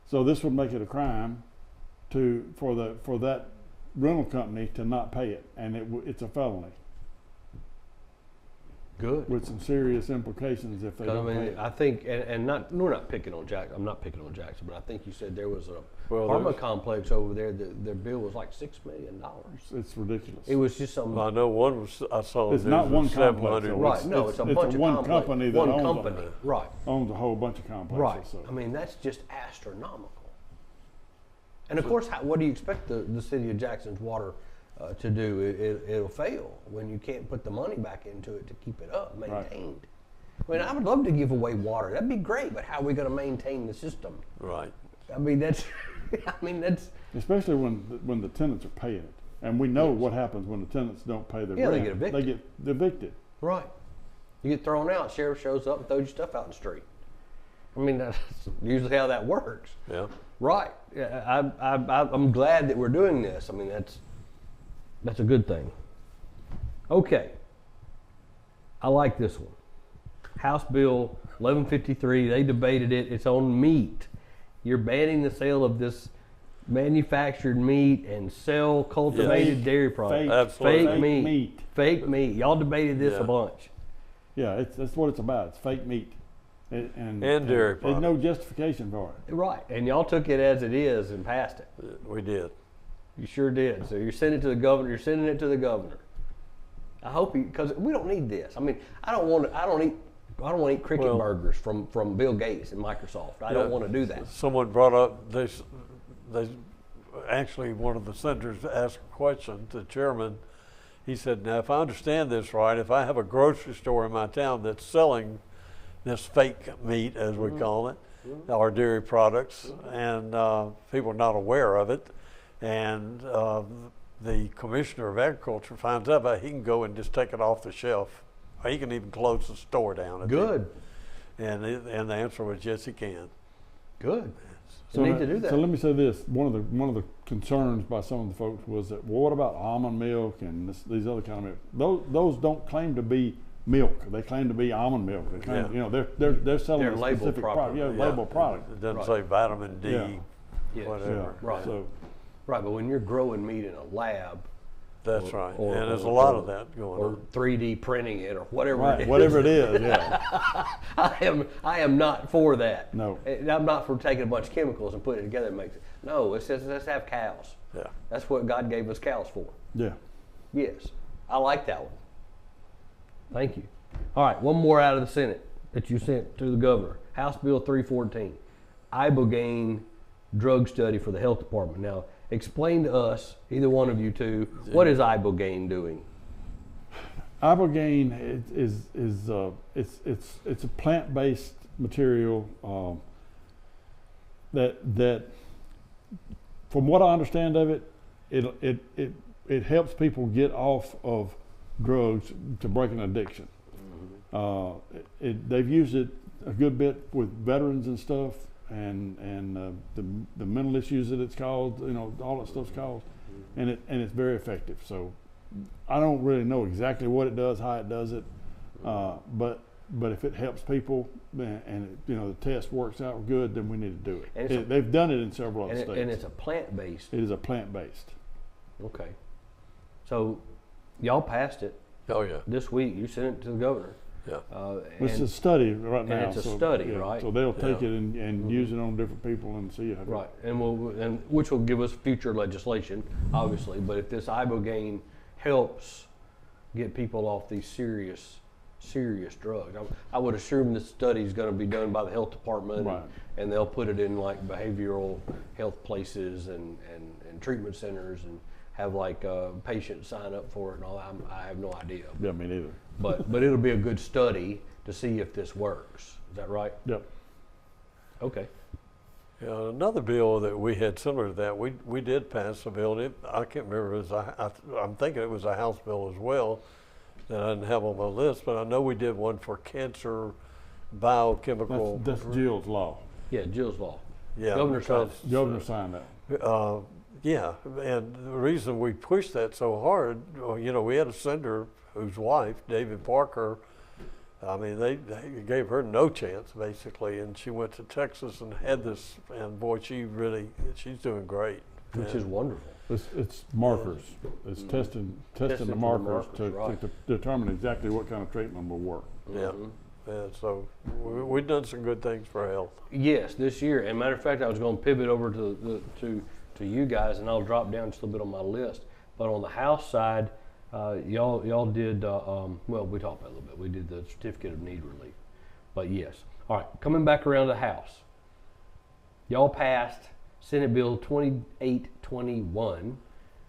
[SPEAKER 4] So this would make it a crime for that rental company to not pay it, and it's a felony.
[SPEAKER 1] Good.
[SPEAKER 4] With some serious implications if they don't pay it.
[SPEAKER 1] I think, and we're not picking on Jackson. I'm not picking on Jackson, but I think you said there was a
[SPEAKER 3] Well,
[SPEAKER 1] apartment complex over there that their bill was like $6 million.
[SPEAKER 4] It's ridiculous.
[SPEAKER 1] It was just some.
[SPEAKER 3] I know one was, I saw
[SPEAKER 4] It's
[SPEAKER 3] it
[SPEAKER 4] not
[SPEAKER 3] was
[SPEAKER 4] one
[SPEAKER 3] 700.
[SPEAKER 4] complex, though.
[SPEAKER 1] Right. No, it's a bunch of
[SPEAKER 4] one
[SPEAKER 1] complex-
[SPEAKER 4] company that
[SPEAKER 1] one
[SPEAKER 4] owns
[SPEAKER 1] company.
[SPEAKER 4] them.
[SPEAKER 1] Right.
[SPEAKER 4] Owns a whole bunch of complexes.
[SPEAKER 1] Right.
[SPEAKER 4] So.
[SPEAKER 1] I mean, that's just astronomical. And of course, what do you expect the city of Jackson's water to do? It'll fail when you can't put the money back into it to keep it up, maintained. Right. I mean, I would love to give away water. That'd be great, but how are we going to maintain the system?
[SPEAKER 3] Right.
[SPEAKER 1] I mean, that's.
[SPEAKER 4] Especially when the tenants are paying it, and we know what happens when the tenants don't pay their
[SPEAKER 1] Yeah, they
[SPEAKER 4] rent.
[SPEAKER 1] get evicted.
[SPEAKER 4] They get evicted.
[SPEAKER 1] Right. You get thrown out. Sheriff shows up and throws your stuff out in the street. I mean, that's usually how that works.
[SPEAKER 3] Yeah.
[SPEAKER 1] Right. Yeah, I'm glad that we're doing this. I mean, that's a good thing. Okay. I like this one. House Bill 1153. They debated it. It's on meat. You're banning the sale of this manufactured meat and sell cultivated dairy products.
[SPEAKER 3] Absolutely.
[SPEAKER 1] Fake meat. Fake meat. Y'all debated this a bunch.
[SPEAKER 4] Yeah, that's what it's about. It's fake meat. And
[SPEAKER 3] dairy
[SPEAKER 4] There's
[SPEAKER 3] products.
[SPEAKER 4] no justification for it.
[SPEAKER 1] Right. And y'all took it as it is and passed it.
[SPEAKER 3] We did.
[SPEAKER 1] You sure did. So you're sending it to the governor. You're sending it to the governor. I hope because we don't need this. I mean, I don't want to eat cricket burgers from Bill Gates and Microsoft. I don't want to do that.
[SPEAKER 3] Someone brought up this. Actually, one of the senators asked a question to the chairman. He said, "Now, if I understand this right, if I have a grocery store in my town that's selling this fake meat, as we call it, or dairy products, and people are not aware of it, and the commissioner of agriculture finds out about it, he can go and just take it off the shelf, or he can even close the store down."
[SPEAKER 1] Good.
[SPEAKER 3] And the answer was yes, he can.
[SPEAKER 1] Good. So need to do that.
[SPEAKER 4] So let me say this: one of the concerns by some of the folks was that, well, what about almond milk and these other kind of milk? Those don't claim to be milk. They claim to be almond milk. They claim, they're selling
[SPEAKER 1] They're
[SPEAKER 4] a
[SPEAKER 1] labeled
[SPEAKER 4] specific product.
[SPEAKER 1] properly.
[SPEAKER 4] Yeah, labeled product.
[SPEAKER 3] It doesn't
[SPEAKER 1] Right.
[SPEAKER 3] say vitamin D,
[SPEAKER 1] Yes.
[SPEAKER 3] whatever.
[SPEAKER 1] Right.
[SPEAKER 4] So
[SPEAKER 1] Right, but when you're growing meat in a lab,
[SPEAKER 3] That's right.
[SPEAKER 1] or-
[SPEAKER 3] And there's a
[SPEAKER 1] or-
[SPEAKER 3] lot
[SPEAKER 1] or-
[SPEAKER 3] of that going
[SPEAKER 1] or
[SPEAKER 3] on.
[SPEAKER 1] 3D printing it, or whatever it
[SPEAKER 4] right,
[SPEAKER 1] is.
[SPEAKER 4] whatever it is, yeah.
[SPEAKER 1] I am not for that.
[SPEAKER 4] No.
[SPEAKER 1] I'm not for taking a bunch of chemicals and putting it together and makes it. No, it says let's have cows.
[SPEAKER 3] Yeah.
[SPEAKER 1] That's what God gave us cows for.
[SPEAKER 4] Yeah.
[SPEAKER 1] Yes, I like that one. Thank you. All right, one more out of the Senate that you sent to the governor. House Bill 314, Ibogaine drug study for the health department. Now, explain to us, either one of you two, what is Ibogaine doing?
[SPEAKER 4] Ibogaine it's a plant-based material that from what I understand of it, it helps people get off of drugs to break an addiction. They've used it a good bit with veterans and stuff, and the mental issues that it's caused, all that stuff's caused, and it's very effective. So I don't really know exactly what it does, how it does it, but if it helps people and the test works out good, then we need to do it. They've done it in several other states.
[SPEAKER 1] And it's a plant-based.
[SPEAKER 4] It is a plant-based.
[SPEAKER 1] Okay. So, y'all passed it
[SPEAKER 3] Oh, yeah.
[SPEAKER 1] this week. You sent it to the governor.
[SPEAKER 3] Yeah.
[SPEAKER 4] It's a study right now.
[SPEAKER 1] it's a study, right?
[SPEAKER 4] So they'll take
[SPEAKER 3] Yeah.
[SPEAKER 4] it and use it on different people and see how.
[SPEAKER 1] Right, and which will give us future legislation, obviously. But if this Ibogaine helps get people off these serious drugs, I would assume this study is going to be done by the health department,
[SPEAKER 4] Right.
[SPEAKER 1] and they'll put it in like behavioral health places and treatment centers have like patients sign up for it and all that. I have no idea.
[SPEAKER 4] Yeah, me neither.
[SPEAKER 1] But it'll be a good study to see if this works. Is that right?
[SPEAKER 4] Yep.
[SPEAKER 1] Okay.
[SPEAKER 3] Yeah, another bill that we had similar to that, we did pass a bill. I can't remember, it was I'm thinking it was a House bill as well that I didn't have on my list, but I know we did one for cancer biochemical.
[SPEAKER 4] That's Jill's law.
[SPEAKER 1] Yeah, Jill's law.
[SPEAKER 3] Yeah,
[SPEAKER 1] Governor signed
[SPEAKER 3] because,
[SPEAKER 1] it.
[SPEAKER 4] Governor signed that.
[SPEAKER 3] yeah, and the reason we pushed that so hard, you know, we had a senator whose wife, David Parker, I mean, they gave her no chance basically, and she went to Texas and had this, and boy, she's doing great.
[SPEAKER 1] Which is wonderful.
[SPEAKER 4] It's markers. It's testing
[SPEAKER 1] Testing
[SPEAKER 4] the
[SPEAKER 1] for the
[SPEAKER 4] markers,
[SPEAKER 1] markers, right.
[SPEAKER 4] to determine exactly what kind of treatment will work.
[SPEAKER 3] Yeah, yeah. So we've done some good things for health.
[SPEAKER 1] Yes, this year. And matter of fact, I was going to pivot over to you guys, and I'll drop down just a little bit on my list. But on the House side, y'all did well. We talked about it a little bit. We did the certificate of need relief. But yes, all right. Coming back around to the House, y'all passed Senate Bill 2821,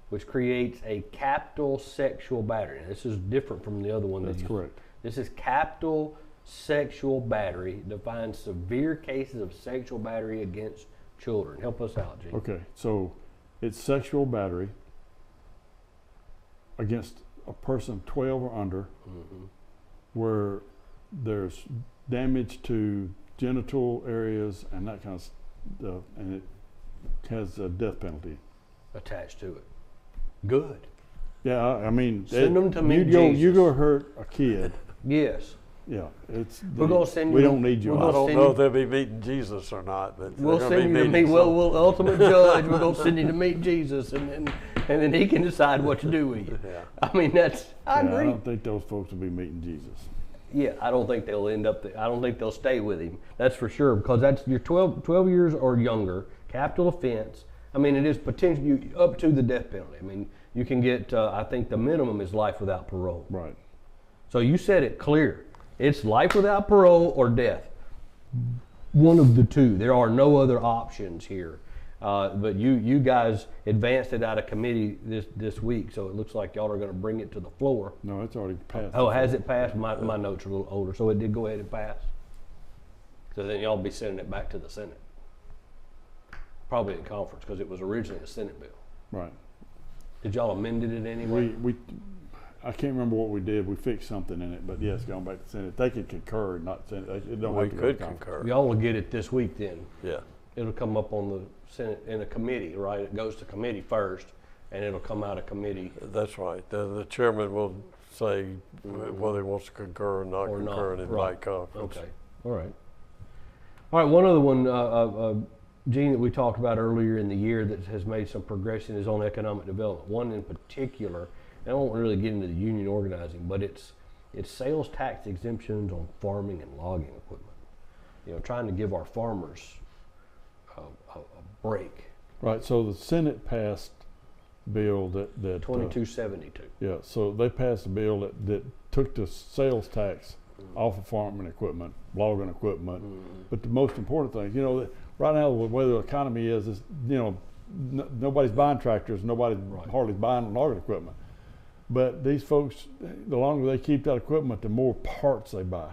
[SPEAKER 1] which creates a capital sexual battery. Now, this is different from the other one.
[SPEAKER 4] That's correct.
[SPEAKER 1] This is capital sexual battery, defines severe cases of sexual battery against children. Help us out, Gene.
[SPEAKER 4] Okay, so it's sexual battery against a person 12 or under, where there's damage to genital areas and that kind of stuff, and it has a death penalty
[SPEAKER 1] Attached to it. Good.
[SPEAKER 4] Yeah, I mean,
[SPEAKER 1] Send them to me,
[SPEAKER 4] you
[SPEAKER 1] Jesus.
[SPEAKER 4] go hurt a kid.
[SPEAKER 1] Yes.
[SPEAKER 4] Yeah, it's.
[SPEAKER 1] We're gonna send
[SPEAKER 4] we
[SPEAKER 1] you-
[SPEAKER 4] don't need you.
[SPEAKER 1] we're
[SPEAKER 3] I
[SPEAKER 1] gonna
[SPEAKER 3] don't
[SPEAKER 1] send
[SPEAKER 3] know
[SPEAKER 1] you-
[SPEAKER 3] if they'll be meeting Jesus or not, but
[SPEAKER 1] We'll
[SPEAKER 3] they're gonna
[SPEAKER 1] send
[SPEAKER 3] be
[SPEAKER 1] you to
[SPEAKER 3] meeting
[SPEAKER 1] meet. Well,
[SPEAKER 3] some-
[SPEAKER 1] we'll ultimate judge. We're gonna send you to meet Jesus, and then he can decide what to do with you.
[SPEAKER 3] Yeah.
[SPEAKER 1] I mean, I
[SPEAKER 4] I
[SPEAKER 1] agree.
[SPEAKER 4] don't think those folks will be meeting Jesus.
[SPEAKER 1] Yeah, I don't think they'll end up. I don't think they'll stay with him. That's for sure, because that's you're 12 years or younger, capital offense. I mean, it is potentially up to the death penalty. I mean, you can get. I think the minimum is life without parole.
[SPEAKER 4] Right.
[SPEAKER 1] So you said it clear. It's life without parole or death. One of the two. There are no other options here. But you guys advanced it out of committee this week, so it looks like y'all are going to bring it to the floor.
[SPEAKER 4] No, it's already passed.
[SPEAKER 1] Oh, has it passed? My notes are a little older, so it did go ahead and pass. So then y'all be sending it back to the Senate. Probably in conference, because it was originally a Senate bill.
[SPEAKER 4] Right.
[SPEAKER 1] Did y'all amend it in any way?
[SPEAKER 4] I can't remember what we did. We fixed something in it, but yes, going back to Senate, they could concur, not Senate. It don't
[SPEAKER 3] We
[SPEAKER 4] have to go to
[SPEAKER 3] could
[SPEAKER 4] conference.
[SPEAKER 3] concur.
[SPEAKER 1] Y'all will get it this week then.
[SPEAKER 3] Yeah.
[SPEAKER 1] It'll come up on the Senate in a committee, right? It goes to committee first, and it'll come out of committee.
[SPEAKER 3] That's right. The chairman will say whether he wants to concur or not
[SPEAKER 1] Or not,
[SPEAKER 3] concur and invite
[SPEAKER 1] right.
[SPEAKER 3] conference.
[SPEAKER 1] Okay. All right. All right. One other one, Gene, that we talked about earlier in the year that has made some progression is on economic development. One in particular, and I won't really get into the union organizing, but it's sales tax exemptions on farming and logging equipment. You know, trying to give our farmers a break.
[SPEAKER 4] Right. So the Senate passed bill that
[SPEAKER 1] 2272.
[SPEAKER 4] yeah. So they passed a bill that took the sales tax off of farming equipment, logging equipment. But the most important thing, you know, right now the way the economy is you know, nobody's buying tractors, nobody's
[SPEAKER 1] Right.
[SPEAKER 4] hardly buying logging equipment. But these folks, the longer they keep that equipment, the more parts they buy,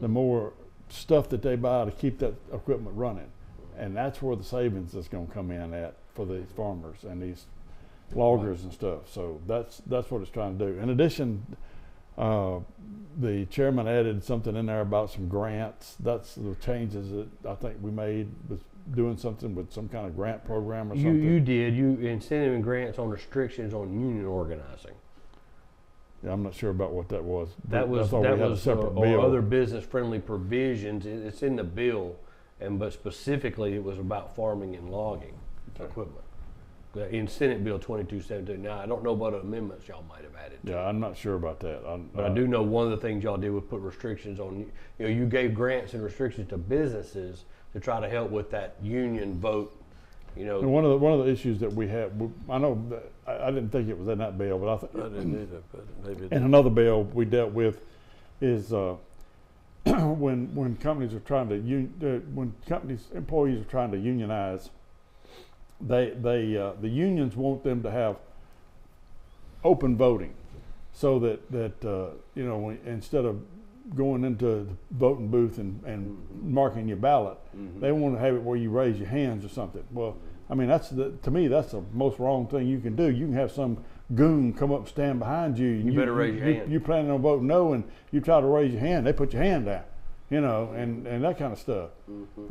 [SPEAKER 4] the more stuff that they buy to keep that equipment running. And that's where the savings is going to come in at for these farmers and these loggers and stuff. So that's what it's trying to do. In addition, the chairman added something in there about some grants. That's the changes that I think we made, was doing something with some kind of grant program or something.
[SPEAKER 1] You did. You incentive and grants on restrictions on union organizing.
[SPEAKER 4] Yeah, I'm not sure about what that was.
[SPEAKER 1] That was
[SPEAKER 4] I thought we had a separate
[SPEAKER 1] or
[SPEAKER 4] bill.
[SPEAKER 1] other business friendly provisions. It's in the bill, but specifically it was about farming and logging equipment. In Senate Bill 2272. Now I don't know what amendments y'all might have added.
[SPEAKER 4] Yeah, I'm not sure about that.
[SPEAKER 1] But I do know one of the things y'all did was put restrictions on. You know, you gave grants and restrictions to businesses to try to help with that union vote. You know,
[SPEAKER 4] And one of the issues that we had, I know that I didn't think it was in that bill, but I think
[SPEAKER 3] I didn't either, but maybe it
[SPEAKER 4] and another bill we dealt with is when companies are trying to employees are trying to unionize, the unions want them to have open voting, so that you know, instead of going into the voting booth and marking your ballot, they want to have it where you raise your hands or something. Well, I mean, to me, that's the most wrong thing you can do. You can have some goon come up and stand behind you. And
[SPEAKER 1] You better raise your hand.
[SPEAKER 4] You planning on voting no, and you try to raise your hand, they put your hand down, you know, and that kind of stuff.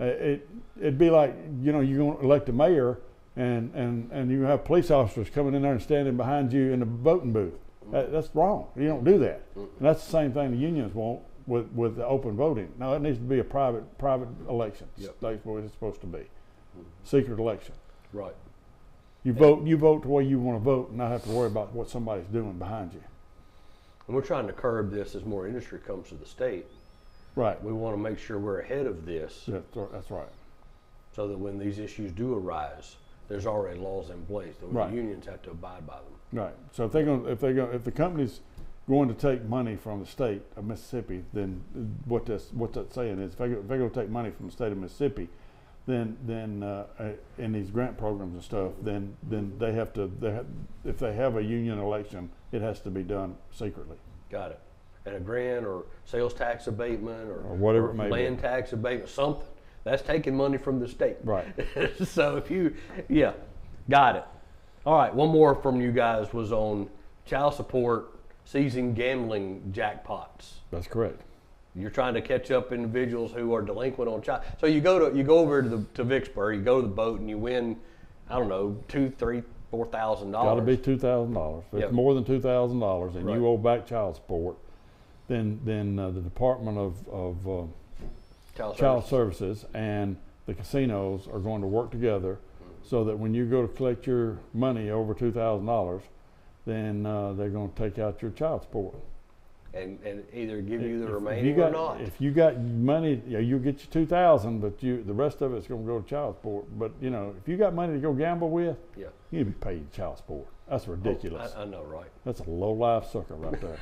[SPEAKER 4] It'd be like, you know, you're going to elect a mayor, and you have police officers coming in there and standing behind you in the voting booth. That's wrong. You don't do that. And that's the same thing the unions want with the open voting. No, it needs to be a private election.
[SPEAKER 1] Yep.
[SPEAKER 4] That's what it's supposed to be. Secret election.
[SPEAKER 1] Right.
[SPEAKER 4] You vote the way you want to vote, and not have to worry about what somebody's doing behind you.
[SPEAKER 1] And we're trying to curb this as more industry comes to the state.
[SPEAKER 4] Right.
[SPEAKER 1] We want to make sure we're ahead of this,
[SPEAKER 4] That's right.
[SPEAKER 1] so that when these issues do arise, there's already laws in place that
[SPEAKER 4] Right.
[SPEAKER 1] the unions have to abide by them.
[SPEAKER 4] Right. So if the company's going to take money from the state of Mississippi, then what that's saying is if they're going to take money from the state of Mississippi, then in these grant programs and stuff, then they have to if they have a union election, it has to be done secretly.
[SPEAKER 1] Got it. And a grant or sales tax abatement or
[SPEAKER 4] whatever it may be.
[SPEAKER 1] land tax abatement, something that's taking money from the state.
[SPEAKER 4] Right.
[SPEAKER 1] So got it. All right, one more from you guys was on child support seizing gambling jackpots.
[SPEAKER 4] That's correct.
[SPEAKER 1] You're trying to catch up individuals who are delinquent on child. So you go over to Vicksburg, you go to the boat, and you win, I don't know, $2,000, $3,000, $4,000.
[SPEAKER 4] Got to be $2,000. If
[SPEAKER 1] Yep.
[SPEAKER 4] it's more than $2,000 and
[SPEAKER 1] Right.
[SPEAKER 4] you owe back child support, then the Department of Child Services and the casinos are going to work together, so that when you go to collect your money over $2,000, then they're going to take out your child support.
[SPEAKER 1] And either give you the
[SPEAKER 4] If
[SPEAKER 1] remaining
[SPEAKER 4] you got,
[SPEAKER 1] or not.
[SPEAKER 4] If you got money, you'll get your $2,000, but the rest of it's going to go to child support. But you know, if you got money to go gamble with,
[SPEAKER 1] Yeah.
[SPEAKER 4] you need to be paid child support. That's ridiculous.
[SPEAKER 1] I know, right?
[SPEAKER 4] That's a low life sucker right there.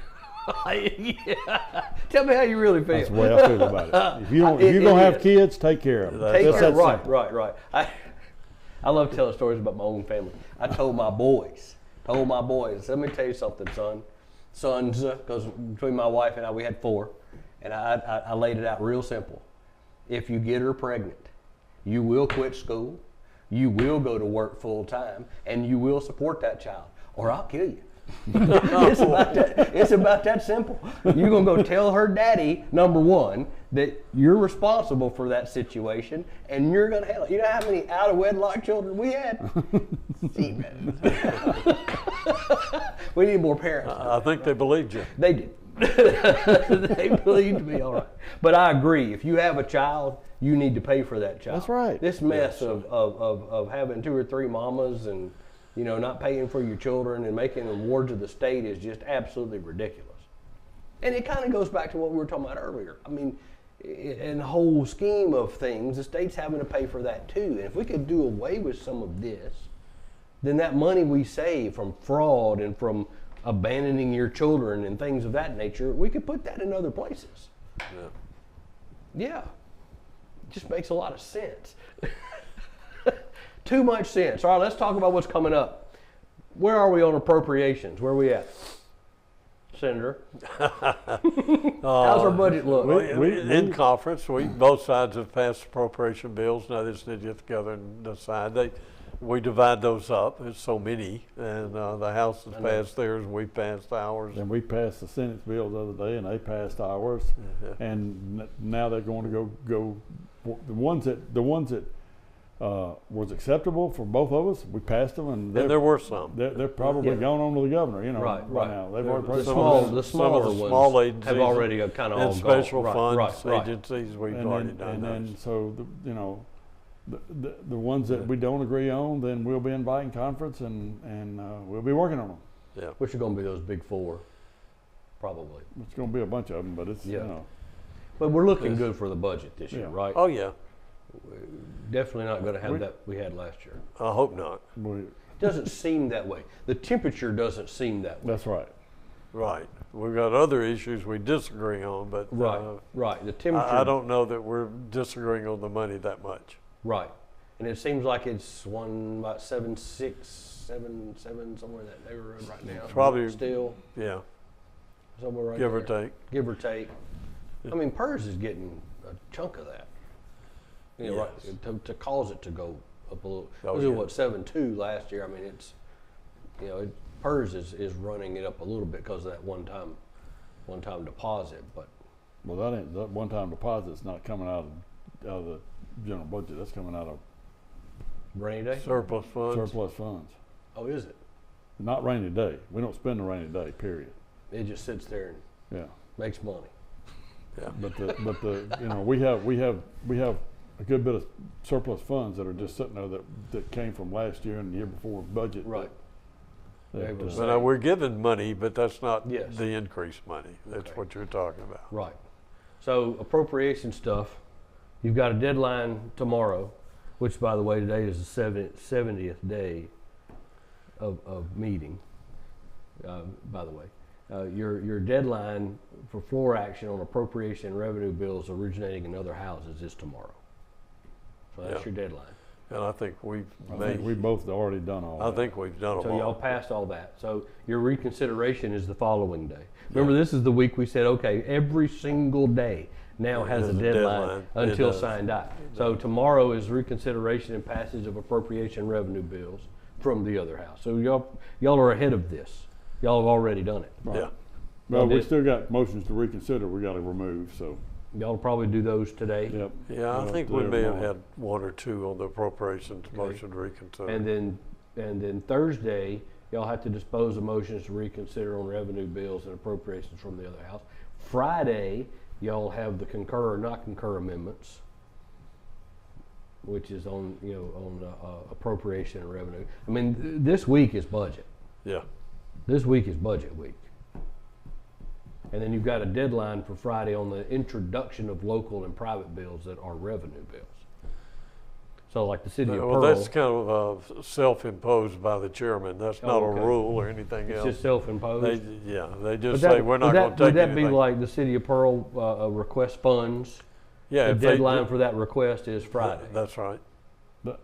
[SPEAKER 1] Yeah. Tell me how you really feel.
[SPEAKER 4] That's the way I feel about it. If you're
[SPEAKER 1] It
[SPEAKER 4] gonna have
[SPEAKER 1] is.
[SPEAKER 4] kids, take care of them.
[SPEAKER 1] Take
[SPEAKER 4] That's
[SPEAKER 1] care.
[SPEAKER 4] that
[SPEAKER 1] Right,
[SPEAKER 4] simple.
[SPEAKER 1] right. I love telling stories about my own family. I told my boys, let me tell you something, sons, because between my wife and I, we had 4, and I laid it out real simple. If you get her pregnant, you will quit school, you will go to work full time, and you will support that child, or I'll kill you. It's about that simple. You're going to go tell her daddy, number one, that you're responsible for that situation, and you're going to handle it. You know how many out of wedlock children we had? We need more parents.
[SPEAKER 3] I think they believed you.
[SPEAKER 1] They did. They believed me, all right. But I agree. If you have a child, you need to pay for that child.
[SPEAKER 4] That's right.
[SPEAKER 1] This mess of having 2 or 3 mamas and not paying for your children and making them wards of the state is just absolutely ridiculous. And it kind of goes back to what we were talking about earlier. I mean, in the whole scheme of things, the state's having to pay for that too. And if we could do away with some of this, then that money we save from fraud and from abandoning your children and things of that nature, we could put that in other places. Yeah. It just makes a lot of sense. Too much sense. All right, let's talk about what's coming up. Where are we on appropriations? Where are we at? Senator? How's our budget look?
[SPEAKER 3] In conference, both sides have passed appropriation bills. Now they just need to get together and decide. We divide those up. There's so many, and the House has passed theirs, and we passed ours.
[SPEAKER 4] And we passed the Senate's bill the other day, and they passed ours. And now they're going to go the ones that was acceptable for both of us. We passed them, and
[SPEAKER 3] there were some.
[SPEAKER 4] They're probably gone on to the governor.
[SPEAKER 1] Right.
[SPEAKER 4] Now they've already
[SPEAKER 1] The
[SPEAKER 4] probably
[SPEAKER 1] smaller
[SPEAKER 3] some of the
[SPEAKER 1] ones
[SPEAKER 3] small agencies
[SPEAKER 1] have already kind of all
[SPEAKER 3] and special
[SPEAKER 1] gone.
[SPEAKER 3] funds
[SPEAKER 1] Right.
[SPEAKER 3] agencies. We've
[SPEAKER 4] and
[SPEAKER 3] already
[SPEAKER 4] then,
[SPEAKER 3] done
[SPEAKER 4] and
[SPEAKER 3] those.
[SPEAKER 4] then so the ones that we don't agree on, then we'll be inviting conference and we'll be working on them.
[SPEAKER 3] Yeah.
[SPEAKER 1] Which are going to be those big 4, probably.
[SPEAKER 4] It's going to be a bunch of them, but it's
[SPEAKER 1] But we're looking good for the budget this year,
[SPEAKER 4] Yeah.
[SPEAKER 1] right?
[SPEAKER 3] Oh yeah.
[SPEAKER 1] Definitely not going to have that we had last year.
[SPEAKER 3] I hope not.
[SPEAKER 1] Doesn't seem that way. The temperature doesn't seem that way.
[SPEAKER 4] That's right.
[SPEAKER 3] Right. We've got other issues we disagree on, but
[SPEAKER 1] Right. The temperature.
[SPEAKER 3] I don't know that we're disagreeing on the money that much.
[SPEAKER 1] Right. and it seems like it's one about 7.6, 7.7, somewhere in that neighborhood right now.
[SPEAKER 3] Probably-
[SPEAKER 1] still
[SPEAKER 3] Yeah,
[SPEAKER 1] somewhere right
[SPEAKER 3] give or
[SPEAKER 1] there.
[SPEAKER 3] take.
[SPEAKER 1] Give or take. I mean, PERS is getting a chunk of that. You know,
[SPEAKER 3] Yes.
[SPEAKER 1] right, to cause it to go up a little.
[SPEAKER 3] Oh,
[SPEAKER 1] It was
[SPEAKER 3] yeah.
[SPEAKER 1] what 7.2 last year. I mean, it's PERS is running it up a little bit because of that one time deposit. But
[SPEAKER 4] Well, that one-time deposit's not coming out of the general budget. That's coming out of
[SPEAKER 1] rainy day.
[SPEAKER 3] Surplus funds.
[SPEAKER 4] surplus funds.
[SPEAKER 1] Oh, is it?
[SPEAKER 4] Not rainy day. We don't spend the rainy day. Period.
[SPEAKER 1] It just sits there and
[SPEAKER 4] Yeah.
[SPEAKER 1] makes money.
[SPEAKER 3] Yeah.
[SPEAKER 4] But we have a good bit of surplus funds that are just sitting there that came from last year and the year before budget.
[SPEAKER 1] Right.
[SPEAKER 4] that,
[SPEAKER 1] Able to
[SPEAKER 3] But we're giving money, but that's not
[SPEAKER 1] Yes.
[SPEAKER 3] the increased money. That's
[SPEAKER 1] Okay.
[SPEAKER 3] what you're talking about.
[SPEAKER 1] Right. So appropriation stuff, you've got a deadline tomorrow, which by the way, today is the 70th day of meeting, by the way. Your deadline for floor action on appropriation and revenue bills originating in other houses is tomorrow. So that's
[SPEAKER 3] Yeah.
[SPEAKER 1] your deadline.
[SPEAKER 3] And I think we've
[SPEAKER 4] I
[SPEAKER 3] made,
[SPEAKER 4] think we both already done all
[SPEAKER 3] I
[SPEAKER 4] that.
[SPEAKER 3] think we've done
[SPEAKER 1] So
[SPEAKER 3] them
[SPEAKER 1] y'all
[SPEAKER 3] all.
[SPEAKER 1] passed all that. So your reconsideration is the following day. Remember, this is the week we said, okay, every single day now has a
[SPEAKER 3] There's a
[SPEAKER 1] deadline
[SPEAKER 3] deadline.
[SPEAKER 1] until
[SPEAKER 3] It does.
[SPEAKER 1] signed out. So tomorrow is reconsideration and passage of appropriation revenue bills from the other house. So y'all are ahead of this. Y'all have already done it.
[SPEAKER 4] Right.
[SPEAKER 3] Yeah.
[SPEAKER 4] Well, we
[SPEAKER 1] This-
[SPEAKER 4] still got motions to reconsider. We got to remove. So,
[SPEAKER 1] Y'all will probably do those today.
[SPEAKER 4] yep.
[SPEAKER 3] Yeah, I
[SPEAKER 4] We'll
[SPEAKER 3] think
[SPEAKER 4] do
[SPEAKER 3] we
[SPEAKER 4] it
[SPEAKER 3] may have
[SPEAKER 4] tomorrow.
[SPEAKER 3] had one or two on the appropriations motion to reconsider.
[SPEAKER 1] And then Thursday, y'all have to dispose of motions to reconsider on revenue bills and appropriations from the other house. Friday, y'all have the concur or not concur amendments, which is on appropriation and revenue. I mean, this week is budget.
[SPEAKER 3] Yeah.
[SPEAKER 1] This week is budget week. And then you've got a deadline for Friday on the introduction of local and private bills that are revenue bills. So like the city of
[SPEAKER 3] Well,
[SPEAKER 1] Pearl,
[SPEAKER 3] that's kind of self-imposed by the chairman. That's not
[SPEAKER 1] okay.
[SPEAKER 3] a rule or anything
[SPEAKER 1] it's
[SPEAKER 3] else.
[SPEAKER 1] just self-imposed.
[SPEAKER 3] They just
[SPEAKER 1] Would
[SPEAKER 3] say
[SPEAKER 1] that-
[SPEAKER 3] we're not
[SPEAKER 1] would
[SPEAKER 3] going
[SPEAKER 1] that-
[SPEAKER 3] to take
[SPEAKER 1] Would that
[SPEAKER 3] anything.
[SPEAKER 1] be like the city of Pearl request funds?
[SPEAKER 3] Yeah,
[SPEAKER 1] The
[SPEAKER 3] if they-
[SPEAKER 1] deadline for that request is Friday.
[SPEAKER 3] That's right.
[SPEAKER 4] But,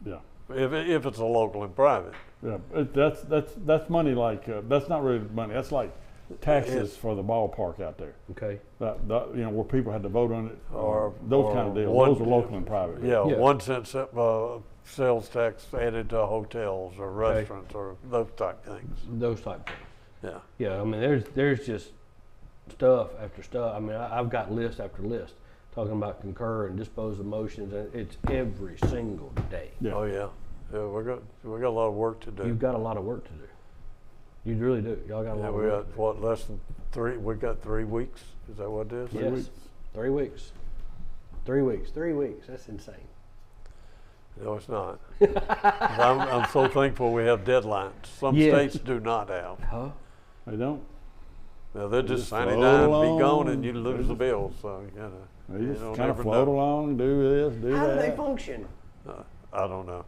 [SPEAKER 4] yeah.
[SPEAKER 3] If it's a local and private.
[SPEAKER 4] Yeah. That's money like that's not really money. That's like taxes for the ballpark out there.
[SPEAKER 1] Okay.
[SPEAKER 4] Where people had to vote on it,
[SPEAKER 3] Or-
[SPEAKER 4] those
[SPEAKER 3] or
[SPEAKER 4] kind of deals.
[SPEAKER 3] one-
[SPEAKER 4] Those are local and private.
[SPEAKER 3] Yeah,
[SPEAKER 1] Yeah.
[SPEAKER 3] 1 cent sales tax added to hotels or restaurants or those type things.
[SPEAKER 1] Those type things.
[SPEAKER 3] Yeah.
[SPEAKER 1] Yeah, I mean, there's just stuff after stuff. I mean, I've got list after list talking about concur and dispose of motions, and it's every single day.
[SPEAKER 4] Yeah.
[SPEAKER 3] Oh yeah. Yeah, we got a lot of work to do.
[SPEAKER 1] You've got a lot of work to do. You really do. Y'all got a lot
[SPEAKER 3] Yeah,
[SPEAKER 1] of
[SPEAKER 3] we
[SPEAKER 1] work.
[SPEAKER 3] got what, less than 3? We got 3 weeks. Is that what it is?
[SPEAKER 1] Yes.
[SPEAKER 4] weeks.
[SPEAKER 1] 3 weeks. 3 weeks. 3 weeks. That's insane.
[SPEAKER 3] No, it's not. I'm so thankful we have deadlines. Some
[SPEAKER 1] Yes.
[SPEAKER 3] states do not have.
[SPEAKER 1] Huh?
[SPEAKER 4] They don't.
[SPEAKER 3] Now, they're just
[SPEAKER 4] Just
[SPEAKER 3] sign it
[SPEAKER 4] float
[SPEAKER 3] down,
[SPEAKER 4] along.
[SPEAKER 3] be gone, and you
[SPEAKER 4] They
[SPEAKER 3] lose the
[SPEAKER 4] just-
[SPEAKER 3] bill. So
[SPEAKER 4] They
[SPEAKER 3] you
[SPEAKER 4] just
[SPEAKER 3] don't
[SPEAKER 4] kind of
[SPEAKER 3] never
[SPEAKER 4] float
[SPEAKER 3] know.
[SPEAKER 4] along, do this, do
[SPEAKER 1] How do
[SPEAKER 4] that.
[SPEAKER 1] they function?
[SPEAKER 3] I don't know.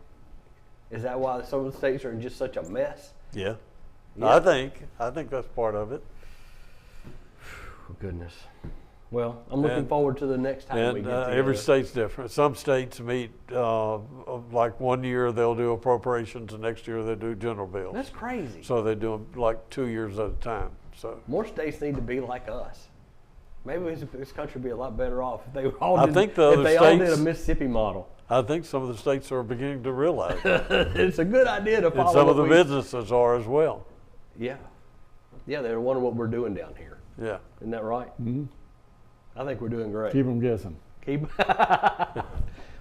[SPEAKER 1] Is that why some of the states are in just such a mess?
[SPEAKER 3] Yeah.
[SPEAKER 1] Yeah.
[SPEAKER 3] I think that's part of it.
[SPEAKER 1] Oh, goodness. Well, I'm looking
[SPEAKER 3] And-
[SPEAKER 1] forward to the next time we
[SPEAKER 3] And
[SPEAKER 1] get together.
[SPEAKER 3] every state's different. Some states meet, like one year they'll do appropriations, and next year they do general bills.
[SPEAKER 1] That's crazy.
[SPEAKER 3] So they do them like 2 years at a time. So
[SPEAKER 1] More states need to be like us. Maybe this country would be a lot better off if they all
[SPEAKER 3] I
[SPEAKER 1] did,
[SPEAKER 3] think the
[SPEAKER 1] if
[SPEAKER 3] other
[SPEAKER 1] they all did a
[SPEAKER 3] states-
[SPEAKER 1] Mississippi model.
[SPEAKER 3] I think some of the states are beginning to realize that.
[SPEAKER 1] It's a good idea to follow.
[SPEAKER 3] And some of the
[SPEAKER 1] what we-
[SPEAKER 3] businesses are as well.
[SPEAKER 1] Yeah. Yeah, they're wondering what we're doing down here.
[SPEAKER 3] Yeah.
[SPEAKER 1] Isn't that right?
[SPEAKER 4] Mhm.
[SPEAKER 1] I think we're doing great.
[SPEAKER 4] Keep them guessing.
[SPEAKER 1] Keep.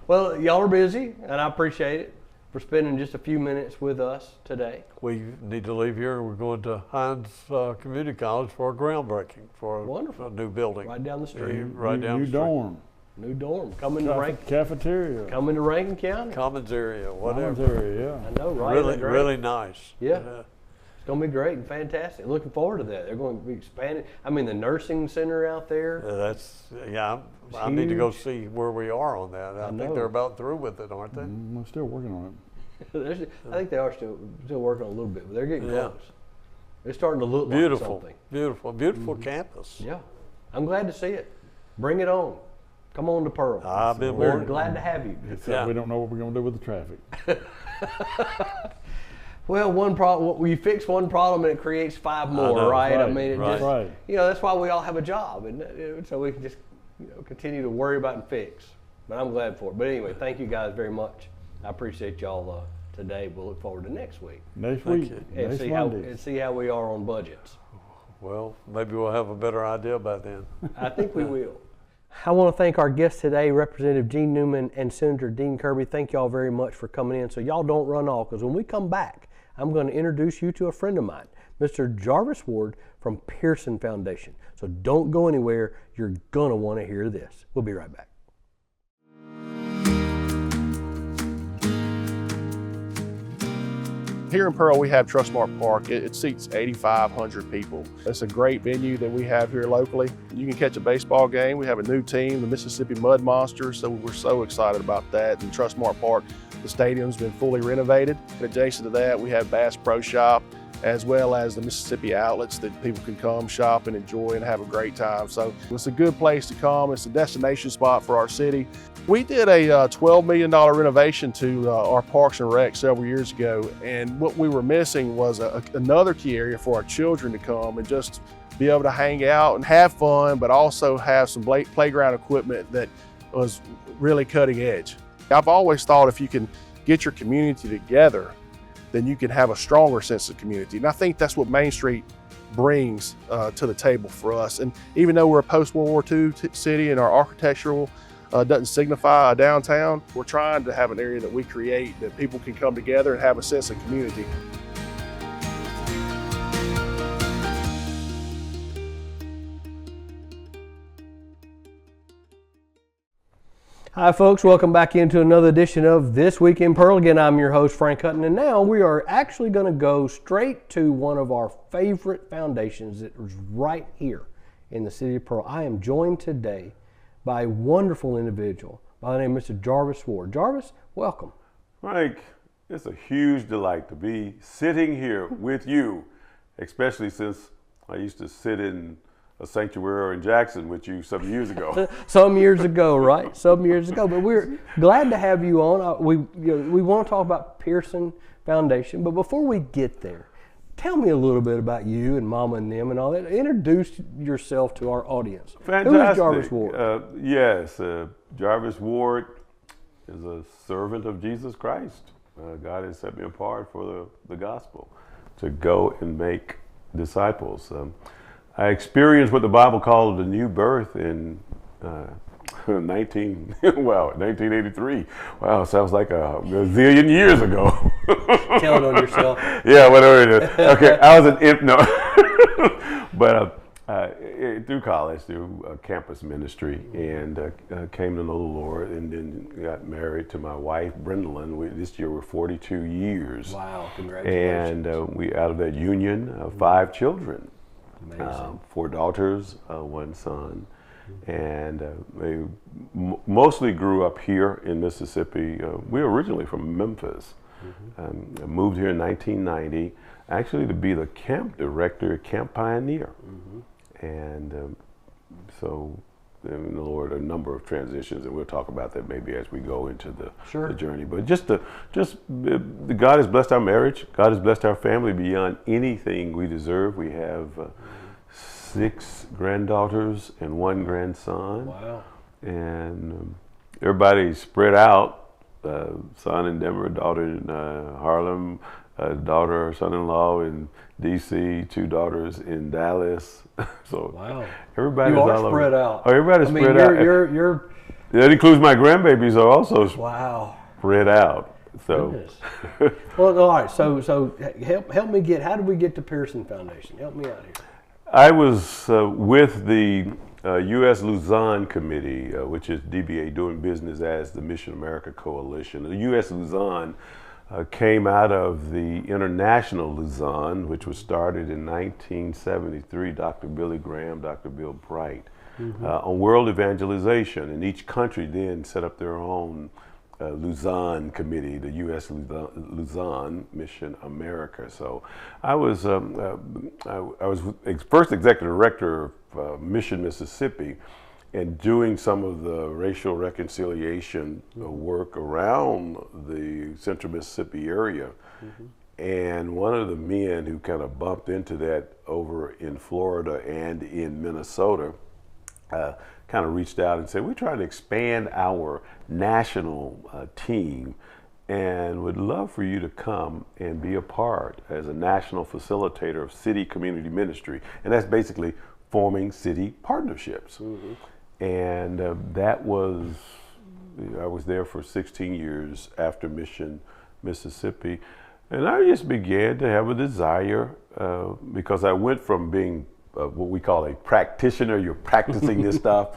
[SPEAKER 1] Well, y'all are busy, and I appreciate it for spending just a few minutes with us today.
[SPEAKER 3] We need to leave here. We're going to Hines Community College for a groundbreaking for
[SPEAKER 1] Wonderful.
[SPEAKER 3] a new building.
[SPEAKER 1] Right down the street.
[SPEAKER 3] Right down
[SPEAKER 4] New
[SPEAKER 3] the street.
[SPEAKER 4] dorm.
[SPEAKER 1] New dorm. Coming to Rankin.
[SPEAKER 4] Cafeteria.
[SPEAKER 1] Coming to Rankin County.
[SPEAKER 3] Commons area, whatever.
[SPEAKER 4] Commons area,
[SPEAKER 1] I
[SPEAKER 4] yeah.
[SPEAKER 1] know, right?
[SPEAKER 3] Really,
[SPEAKER 1] Isn't that great?
[SPEAKER 3] really nice.
[SPEAKER 1] Yeah. It's going to be great and fantastic. Looking forward to that. They're going to be expanding. I mean, the nursing center out there.
[SPEAKER 3] I need to go
[SPEAKER 1] huge.
[SPEAKER 3] see where we are on that. I
[SPEAKER 1] know.
[SPEAKER 3] think they're about through with it, aren't they?
[SPEAKER 4] I'm still working on it.
[SPEAKER 1] I think they are still working on a little bit, but they're getting
[SPEAKER 3] Yeah.
[SPEAKER 1] close. They're starting to look like
[SPEAKER 3] Beautiful,
[SPEAKER 1] something.
[SPEAKER 3] beautiful, beautiful campus.
[SPEAKER 1] Yeah, I'm glad to see it. Bring it on. Come on to Pearl.
[SPEAKER 3] I've been
[SPEAKER 1] We're
[SPEAKER 3] wanting.
[SPEAKER 1] glad to have you.
[SPEAKER 4] Except
[SPEAKER 3] Yeah.
[SPEAKER 4] we don't know what we're going to do with the traffic.
[SPEAKER 1] Well, one problem, we fix one problem and it creates five more,
[SPEAKER 3] know,
[SPEAKER 1] right? I
[SPEAKER 4] right,
[SPEAKER 1] mean, it
[SPEAKER 3] right.
[SPEAKER 1] just,
[SPEAKER 4] Right.
[SPEAKER 1] that's why we all have a job, and so we can just, continue to worry about and fix. But I'm glad for it. But anyway, thank you guys very much. I appreciate y'all today. We'll look forward to next week
[SPEAKER 4] Next
[SPEAKER 3] Thank
[SPEAKER 4] week,
[SPEAKER 3] you.
[SPEAKER 1] and
[SPEAKER 4] next
[SPEAKER 1] see
[SPEAKER 4] Monday.
[SPEAKER 1] how we are on budgets.
[SPEAKER 3] Well, maybe we'll have a better idea by then.
[SPEAKER 1] I think we will. I want to thank our guests today, Representative Gene Newman and Senator Dean Kirby. Thank y'all very much for coming in. So y'all don't run off, because when we come back, I'm going to introduce you to a friend of mine, Mr. Jarvis Ward from Pearson Foundation. So don't go anywhere. You're going to want to hear this. We'll be right back.
[SPEAKER 2] Here in Pearl, we have Trustmark Park. It seats 8,500 people. It's a great venue that we have here locally. You can catch a baseball game. We have a new team, the Mississippi Mud Monsters, so we're so excited about that. And Trustmark Park, the stadium's been fully renovated. Adjacent to that, we have Bass Pro Shop, as well as the Mississippi outlets that people can come shop and enjoy and have a great time. So it's a good place to come. It's a destination spot for our city. We did a $12 million renovation to our Parks and Rec several years ago, and what we were missing was another key area for our children to come and just be able to hang out and have fun, but also have some playground equipment that was really cutting edge. I've always thought if you can get your community together, then you can have a stronger sense of community. And I think that's what Main Street brings to the table for us. And even though we're a post-World War II city and our architectural doesn't signify a downtown, we're trying to have an area that we create that people can come together and have a sense of community.
[SPEAKER 1] Hi, folks. Welcome back into another edition of This Week in Pearl. Again, I'm your host, Frank Hutton, and now we are actually going to go straight to one of our favorite foundations that is right here in the city of Pearl. I am joined today by a wonderful individual by the name of Mr. Jarvis Ward. Jarvis, welcome.
[SPEAKER 5] Frank, it's a huge delight to be sitting here with you, especially since I used to sit in a sanctuary in Jackson with you some years ago.
[SPEAKER 1] Some years ago, right? Some years ago. But we're glad to have you on. We want to talk about Pearson Foundation, but before we get there, tell me a little bit about you and Mama and them and all that. Introduce yourself to our audience.
[SPEAKER 5] Fantastic.
[SPEAKER 1] Who is Jarvis Ward?
[SPEAKER 5] Yes, Jarvis Ward is a servant of Jesus Christ. God has set me apart for the gospel to go and make disciples. I experienced what the Bible calls the new birth in 1983. Wow, sounds like a gazillion years ago.
[SPEAKER 1] Tell it on yourself.
[SPEAKER 5] Yeah, whatever it is. Okay, I was an imp, no. But through college, through campus ministry, and came to know the Lord, and then got married to my wife, Brendolyn. This year we're 42 years.
[SPEAKER 1] Wow, congratulations.
[SPEAKER 5] And we, out of that union, 5 children.
[SPEAKER 1] Amazing.
[SPEAKER 5] 4 daughters, 1 son, and they mostly grew up here in Mississippi. We were originally from Memphis. I moved here in 1990, actually to be the camp director at Camp Pioneer. And so in the Lord, a number of transitions, and we'll talk about that maybe as we go into the journey. But God has blessed our marriage. God has blessed our family beyond anything we deserve. We have 6 granddaughters and 1 grandson.
[SPEAKER 1] Wow.
[SPEAKER 5] And everybody's spread out. Son in Denver, daughter in Harlem, daughter or son-in-law in D.C., 2 daughters in Dallas. So
[SPEAKER 1] wow.
[SPEAKER 5] Everybody's
[SPEAKER 1] you are
[SPEAKER 5] all
[SPEAKER 1] spread
[SPEAKER 5] over.
[SPEAKER 1] out.
[SPEAKER 5] Oh, everybody's
[SPEAKER 1] I mean,
[SPEAKER 5] spread out.
[SPEAKER 1] You're
[SPEAKER 5] That includes my grandbabies are also
[SPEAKER 1] wow.
[SPEAKER 5] spread out. So,
[SPEAKER 1] Goodness. Well, all right. So help me get. How did we get to Pearson Foundation? Help me out here.
[SPEAKER 5] I was with the U.S. Luzon Committee, which is DBA, doing business as the Mission America Coalition. The U.S. Luzon came out of the International Luzon, which was started in 1973, Dr. Billy Graham, Dr. Bill Bright, on world evangelization. And each country then set up their own Luzon Committee, the U.S. Luzon Mission America. So I was first executive director of Mission Mississippi, and doing some of the racial reconciliation work around the central Mississippi area. And one of the men who kind of bumped into that over in Florida and in Minnesota kind of reached out and said, we're trying to expand our national team and would love for you to come and be a part as a national facilitator of city community ministry. And that's basically forming city partnerships. And that was, I was there for 16 years after Mission, Mississippi. And I just began to have a desire because I went from being what we call a practitioner, you're practicing this stuff,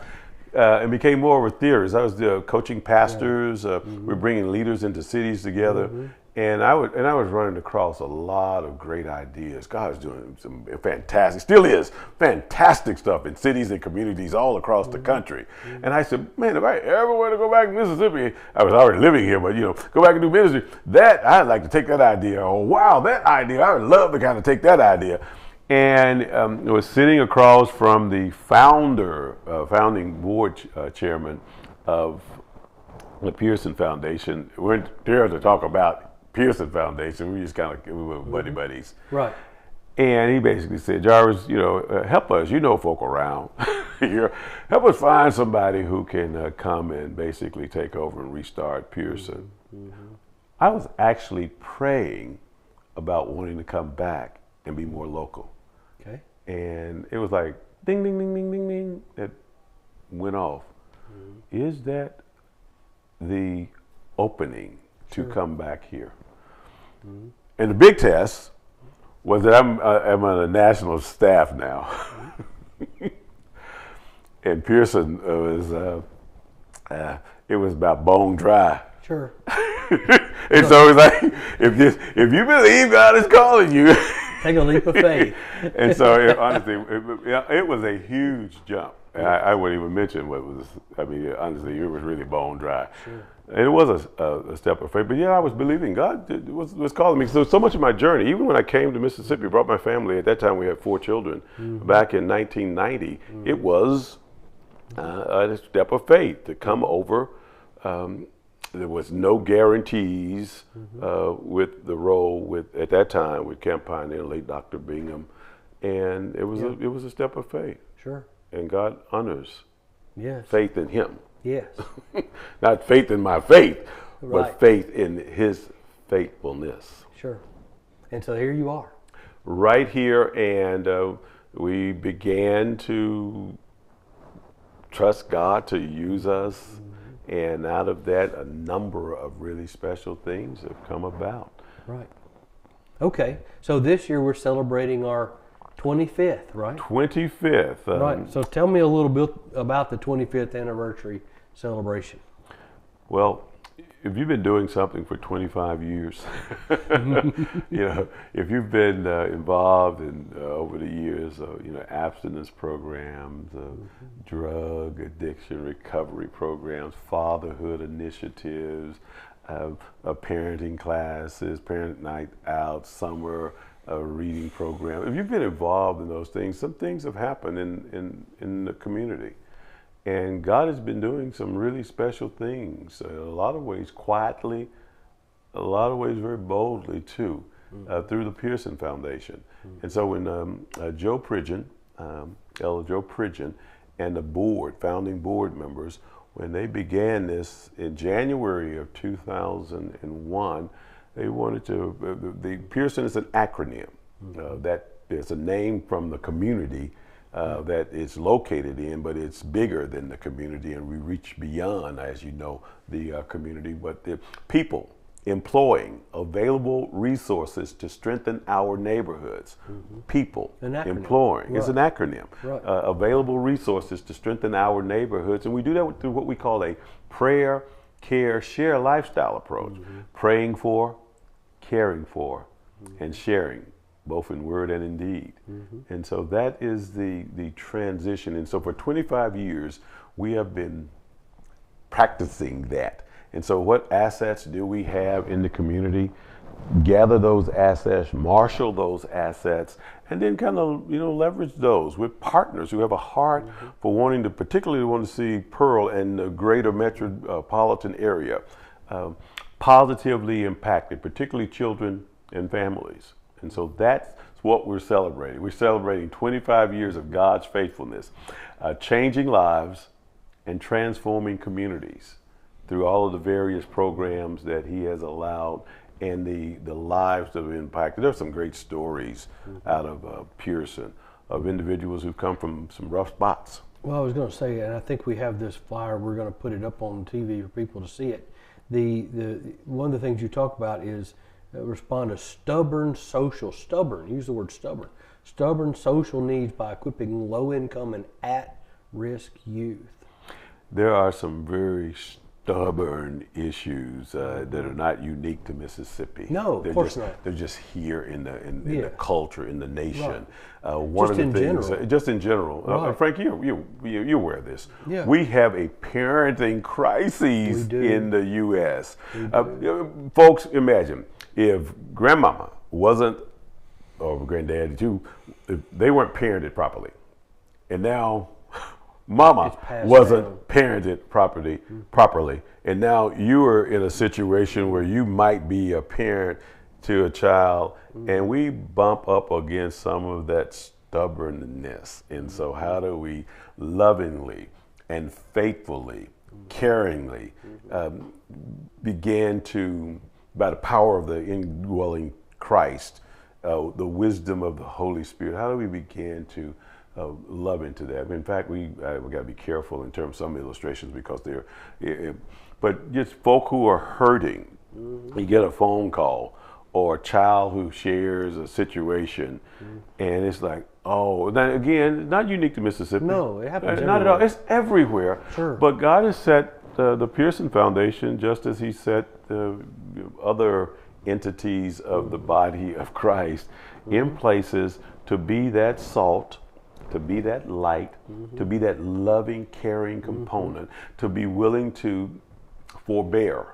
[SPEAKER 5] and became more of a theorist. I was coaching pastors, we're bringing leaders into cities together. And I was running across a lot of great ideas. God was doing some fantastic, still is, fantastic stuff in cities and communities all across the country. And I said, man, if I ever want to go back to Mississippi, I was already living here, but go back and do ministry, I'd like to take that idea. Oh, wow, that idea, I would love to kind of take that idea. And it was sitting across from the founding board chairman of the Pearson Foundation. We're there to talk about Pearson Foundation. We just we were buddies.
[SPEAKER 1] Right.
[SPEAKER 5] And he basically said, Jarvis, help us. You know folk around. Help us find somebody who can come and basically take over and restart Pearson. I was actually praying about wanting to come back and be more local.
[SPEAKER 1] Okay.
[SPEAKER 5] And it was like, ding, ding, ding, ding, ding, ding, it went off. Is that the opening to come back here? And the big test was that I'm on a national staff now. And Pearson was, it was about bone dry.
[SPEAKER 1] Sure.
[SPEAKER 5] And so it's like, if you believe God is calling you,
[SPEAKER 1] take a leap of faith.
[SPEAKER 5] And so honestly, it was a huge jump. I wouldn't even mention what was, honestly, it was really bone dry. Sure. And it was a step of faith, but I was believing God was calling me. So much of my journey, even when I came to Mississippi, brought my family, at that time we had 4 children, back in 1990, it was a step of faith to come over. There was no guarantees with the role at that time with Camp Pioneer, late Dr. Bingham, and it was a step of faith.
[SPEAKER 1] Sure.
[SPEAKER 5] And God honors faith in Him.
[SPEAKER 1] Yes.
[SPEAKER 5] Not faith in my faith,
[SPEAKER 1] Right.
[SPEAKER 5] but faith in His faithfulness.
[SPEAKER 1] Sure. And so here you are.
[SPEAKER 5] Right here, and we began to trust God to use us, and out of that, a number of really special things have come about.
[SPEAKER 1] Right. Okay. So this year we're celebrating our 25th, right?
[SPEAKER 5] 25th.
[SPEAKER 1] Right. So tell me a little bit about the 25th anniversary celebration.
[SPEAKER 5] Well, if you've been doing something for 25 years, if you've been involved in over the years, abstinence programs, drug addiction recovery programs, fatherhood initiatives, parenting classes, parent night out, summer reading program. If you've been involved in those things, some things have happened in the community. And God has been doing some really special things, a lot of ways quietly, a lot of ways very boldly too, through the Pearson Foundation. And so when Joe Pridgeon, Elder Joe Pridgeon, and the founding board members, when they began this in January of 2001, they wanted to, the Pearson is an acronym, that is a name from the community that it's located in, but it's bigger than the community, and we reach beyond, as you know, the community. But the people employing available resources to strengthen our neighborhoods. People employing, it's an acronym.
[SPEAKER 1] Right.
[SPEAKER 5] Available resources to strengthen our neighborhoods, and we do that through what we call a prayer, care, share lifestyle approach. Praying for, caring for, and sharing, both in word and in deed. And so that is the transition. And so for 25 years, we have been practicing that. And so what assets do we have in the community? gather those assets, marshal those assets, and then kind of leverage those with partners who have a heart for wanting to, particularly want to see Pearl and the greater metropolitan area positively impacted, particularly children and families. And so that's what we're celebrating. We're celebrating 25 years of God's faithfulness, changing lives and transforming communities through all of the various programs that He has allowed and the lives that have been impacted. There's some great stories out of Pearson of individuals who've come from some rough spots.
[SPEAKER 1] Well, I was going to say, and I think we have this flyer. We're going to put it up on TV for people to see it. The one of the things you talk about is respond to stubborn, use the word stubborn social needs by equipping low-income and at-risk youth.
[SPEAKER 5] There are some very stubborn issues that are not unique to Mississippi.
[SPEAKER 1] No, of course not.
[SPEAKER 5] They're just here in the culture, in the nation.
[SPEAKER 1] One of the things,
[SPEAKER 5] just in general.
[SPEAKER 1] Right.
[SPEAKER 5] Frank, you're aware of this.
[SPEAKER 1] Yeah.
[SPEAKER 5] We have a parenting crisis
[SPEAKER 1] We do.
[SPEAKER 5] in the U.S. Folks, imagine if grandmama wasn't, or granddaddy too, if they weren't parented properly, and now mama wasn't parented properly, and now you are in a situation where you might be a parent to a child, and we bump up against some of that stubbornness. And so how do we lovingly and faithfully, caringly begin to, by the power of the indwelling Christ, the wisdom of the Holy Spirit, how do we begin to love into that? In fact, we got to be careful in terms of some illustrations because but just folk who are hurting, you get a phone call or a child who shares a situation, and it's like, oh, then again, not unique to Mississippi.
[SPEAKER 1] No, it happens
[SPEAKER 5] not at all. It's everywhere.
[SPEAKER 1] Sure.
[SPEAKER 5] But God has set the Pearson Foundation, just as He set the other entities of the body of Christ, in places to be that salt, to be that light, to be that loving, caring component, to be willing to forbear.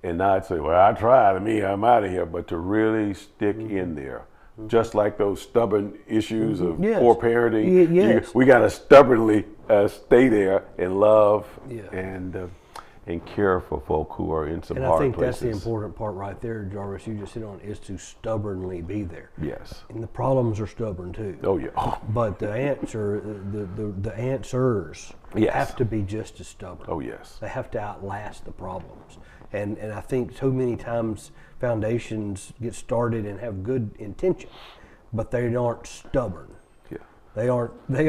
[SPEAKER 5] And not say, well, I tried, I'm out of here, but to really stick in there. Just like those stubborn issues of poor parenting,
[SPEAKER 1] Yes.
[SPEAKER 5] we got to stubbornly stay there and love
[SPEAKER 1] Yeah.
[SPEAKER 5] and care for folk who are in some
[SPEAKER 1] And
[SPEAKER 5] hard
[SPEAKER 1] I think
[SPEAKER 5] places.
[SPEAKER 1] that's the important part right there, Jarvis, you just hit on, is to stubbornly be there.
[SPEAKER 5] Yes.
[SPEAKER 1] And the problems are stubborn too.
[SPEAKER 5] Oh yeah. Oh,
[SPEAKER 1] But the answer, the answers
[SPEAKER 5] Yes.
[SPEAKER 1] have to be just as stubborn.
[SPEAKER 5] oh yes.
[SPEAKER 1] They have to outlast the problems. And I think so many times foundations get started and have good intention, but they aren't stubborn.
[SPEAKER 5] Yeah.
[SPEAKER 1] They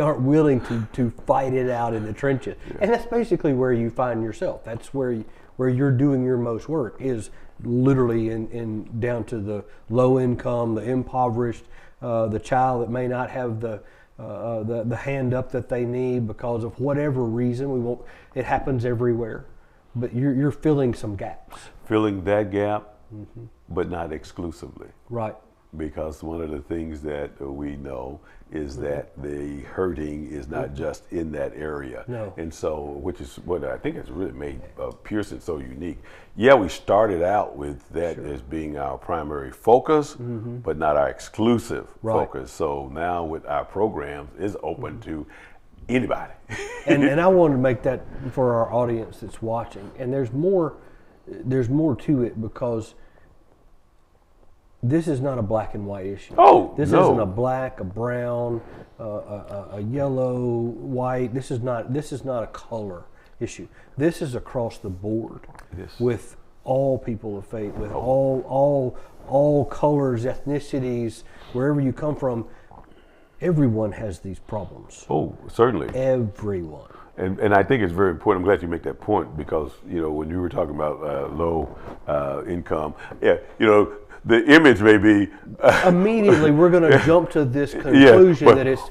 [SPEAKER 1] aren't willing to fight it out in the trenches. And that's basically where you find yourself. That's where you're doing your most work, is literally in down to the low income, the impoverished, the child that may not have the hand up that they need because of whatever reason. It happens everywhere. But you're filling some gaps.
[SPEAKER 5] Filling that gap, but not exclusively.
[SPEAKER 1] Right.
[SPEAKER 5] Because one of the things that we know is that the hurting is not just in that area.
[SPEAKER 1] No.
[SPEAKER 5] And so, which is what I think has really made Pearson so unique. Yeah, we started out with that as being our primary focus, but not our exclusive focus. So now with our programs, it's open to anybody.
[SPEAKER 1] and I wanted to make that for our audience that's watching. And there's more to it, because this is not a black and white issue.
[SPEAKER 5] Oh,
[SPEAKER 1] this
[SPEAKER 5] no.
[SPEAKER 1] isn't a black, a brown, a yellow, white. This is not a color issue. This is across the board with all people of faith, with all colors, ethnicities, wherever you come from. Everyone has these problems.
[SPEAKER 5] Oh, certainly.
[SPEAKER 1] Everyone.
[SPEAKER 5] And I think it's very important. I'm glad you make that point, because when you were talking about low income, the image may be
[SPEAKER 1] immediately we're going to jump to this conclusion that it's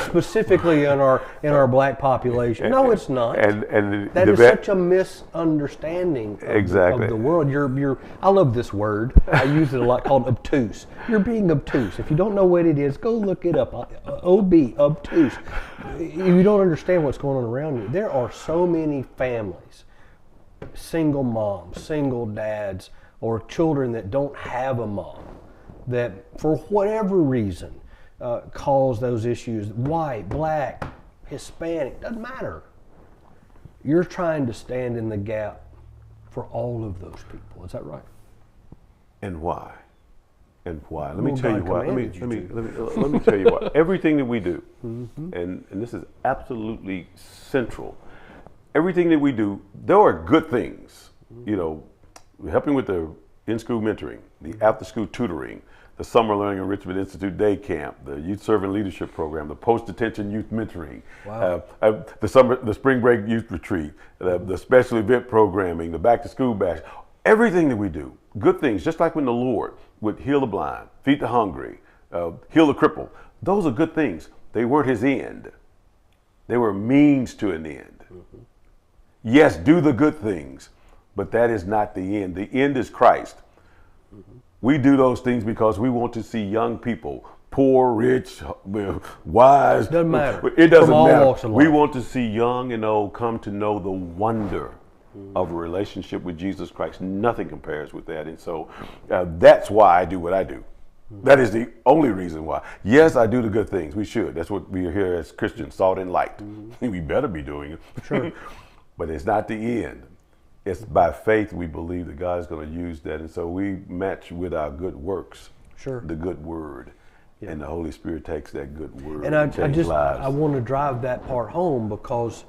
[SPEAKER 1] specifically in our black population. No, it's not. That is such a misunderstanding of the world. I love this word. I use it a lot, called obtuse. You're being obtuse. If you don't know what it is, go look it up. Obtuse. You don't understand what's going on around you. There are so many families, single moms, single dads, or children that don't have a mom, that for whatever reason cause those issues, white, black, Hispanic, doesn't matter. You're trying to stand in the gap for all of those people. Is that right?
[SPEAKER 5] And why? And why? Let me
[SPEAKER 1] Well,
[SPEAKER 5] tell you
[SPEAKER 1] God
[SPEAKER 5] why. Let me
[SPEAKER 1] commanded
[SPEAKER 5] let me tell you why. Everything that we do, and this is absolutely central. Everything that we do, there are good things. You know, helping with the in-school mentoring, the after-school tutoring, the Summer Learning Enrichment Institute Day Camp, the Youth Servant Leadership Program, the Post-Detention Youth Mentoring,
[SPEAKER 1] Wow.
[SPEAKER 5] the Spring Break Youth Retreat, the special event programming, the Back-to-School Bash. Everything that we do, good things, just like when the Lord would heal the blind, feed the hungry, heal the cripple. Those are good things. They weren't his end. They were means to an end. Yes, do the good things, but that is not the end. The end is Christ. We do those things because we want to see young people, poor, rich, wise.
[SPEAKER 1] Doesn't matter.
[SPEAKER 5] It doesn't
[SPEAKER 1] From all
[SPEAKER 5] matter.
[SPEAKER 1] walks of
[SPEAKER 5] We
[SPEAKER 1] life.
[SPEAKER 5] want to see young and old come to know the wonder of a relationship with Jesus Christ. Nothing compares with that. And so that's why I do what I do. That is the only reason why. Yes, I do the good things. We should. That's what we are here as Christians, salt and light. We better be doing it.
[SPEAKER 1] Sure.
[SPEAKER 5] But it's not the end. It's by faith we believe that God is going to use that. And so we match with our good works,
[SPEAKER 1] Sure.
[SPEAKER 5] the good word. And the Holy Spirit takes that good word
[SPEAKER 1] And
[SPEAKER 5] and
[SPEAKER 1] I
[SPEAKER 5] changes lives.
[SPEAKER 1] want to drive that part home because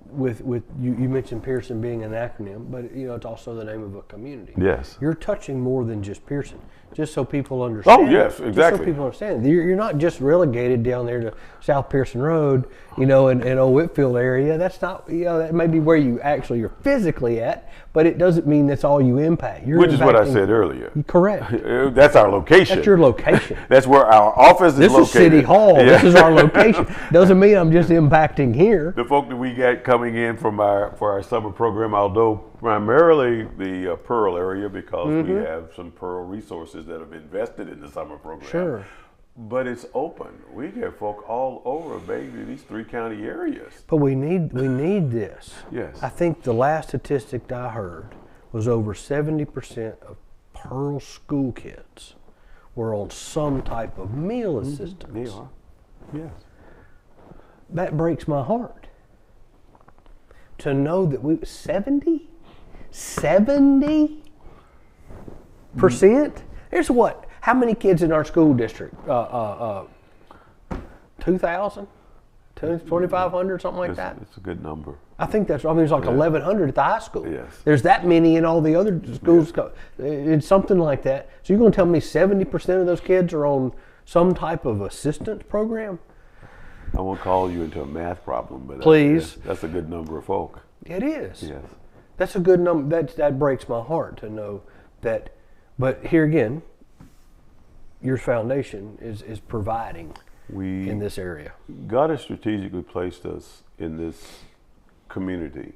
[SPEAKER 1] with you mentioned Pearson being an acronym, but you know it's also the name of a community.
[SPEAKER 5] Yes.
[SPEAKER 1] You're touching more than just Pearson. Just so people understand.
[SPEAKER 5] Oh, yes,
[SPEAKER 1] Just so
[SPEAKER 5] exactly.
[SPEAKER 1] people understand. You're not just relegated down there to South Pearson Road, you know, and Old Whitfield area. That's not, you know, that may be where you actually are physically at, but it doesn't mean that's all you impact. You're
[SPEAKER 5] Which is what I
[SPEAKER 1] impacting-
[SPEAKER 5] said earlier.
[SPEAKER 1] Correct.
[SPEAKER 5] That's our location.
[SPEAKER 1] That's your location.
[SPEAKER 5] That's where our office is
[SPEAKER 1] This
[SPEAKER 5] located.
[SPEAKER 1] is City Hall.
[SPEAKER 5] Yeah.
[SPEAKER 1] This is our location. Doesn't mean I'm just impacting here.
[SPEAKER 5] The folk that we got coming in for our summer program, although primarily the Pearl area, because we have some Pearl resources that have invested in the summer program.
[SPEAKER 1] Sure.
[SPEAKER 5] But it's open. We get folk all over, baby, these 3 county areas.
[SPEAKER 1] But we need this.
[SPEAKER 5] Yes.
[SPEAKER 1] I think the last statistic I heard was over 70% of Pearl school kids were on some type of meal assistance.
[SPEAKER 5] They are. Yes.
[SPEAKER 1] That breaks my heart. To know that 70%? Here's what? How many kids in our school district? 2,000? 2,500, something like that?
[SPEAKER 5] It's a good number.
[SPEAKER 1] I think that's, I mean, it's like 1,100 at the high school.
[SPEAKER 5] Yes.
[SPEAKER 1] There's that many in all the other schools. It's something like that. So you're going to tell me 70% of those kids are on some type of assistance program?
[SPEAKER 5] I won't call you into a math problem, but
[SPEAKER 1] Please.
[SPEAKER 5] that's a good number of folk.
[SPEAKER 1] It is.
[SPEAKER 5] Yes.
[SPEAKER 1] That's a good number. That breaks my heart to know that. But here again, your foundation is providing in this area.
[SPEAKER 5] God has strategically placed us in this community.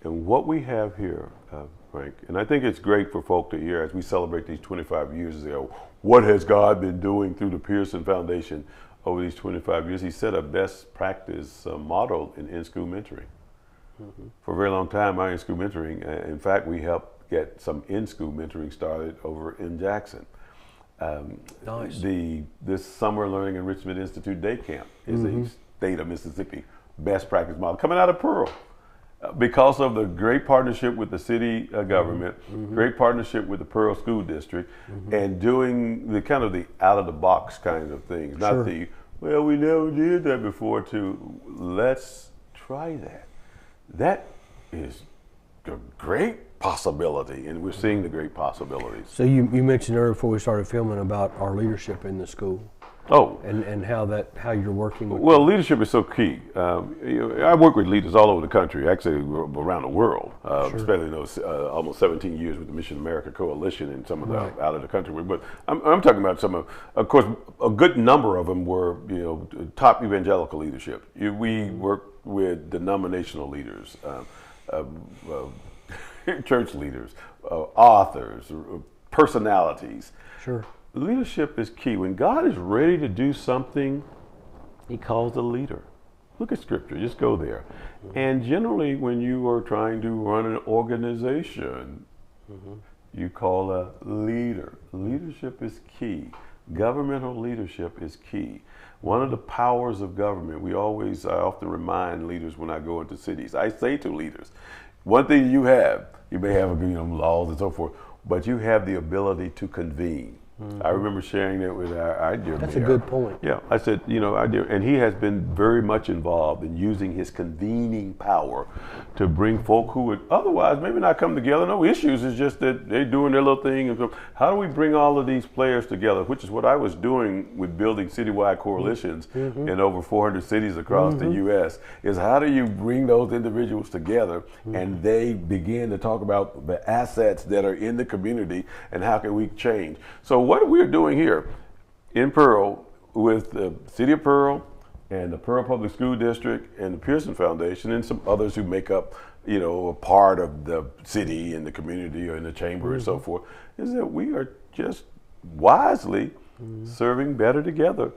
[SPEAKER 5] And what we have here, Frank, and I think it's great for folk to hear as we celebrate these 25 years, they go, what has God been doing through the Pearson Foundation over these 25 years? He set a best practice model in school mentoring. For a very long time, our in-school mentoring, in fact, we helped get some in-school mentoring started over in Jackson.
[SPEAKER 1] Nice.
[SPEAKER 5] This Summer Learning Enrichment Institute Day Camp is a state of Mississippi best practice model coming out of Pearl. Because of the great partnership with the city government, great partnership with the Pearl School District, and doing the kind of the out-of-the-box kind of things. Not the, well, we never did that before, to let's try that. That is a great possibility, and we're seeing the great possibilities.
[SPEAKER 1] So you mentioned earlier before we started filming about our leadership in the school
[SPEAKER 5] Oh,
[SPEAKER 1] and how you're working with.
[SPEAKER 5] well, leadership is so key. I work with leaders all over the country, actually around the world, especially those almost 17 years with the Mission America Coalition and some of the out of the country. But I'm talking about some of course, a good number of them were top evangelical leadership. We work with denominational leaders, church leaders, authors, personalities.
[SPEAKER 1] Sure.
[SPEAKER 5] Leadership is key. When God is ready to do something, He calls a leader. Look at Scripture, just go there. And generally, when you are trying to run an organization, you call a leader. Leadership is key. Governmental leadership is key. One of the powers of government, I often remind leaders when I go into cities, I say to leaders, one thing you may have laws and so forth, but you have the ability to convene. I remember sharing that with our dear mayor.
[SPEAKER 1] That's a good point.
[SPEAKER 5] Yeah, I said, and he has been very much involved in using his convening power to bring folk who would otherwise maybe not come together. No issues, it's just that they're doing their little thing. And so how do we bring all of these players together, which is what I was doing with building citywide coalitions in over 400 cities across the U.S., is how do you bring those individuals together and they begin to talk about the assets that are in the community and how can we change. So what we're doing here in Pearl with the City of Pearl and the Pearl Public School District and the Pearson Foundation and some others who make up, a part of the city and the community or in the chamber and so forth, is that we are just wisely serving better together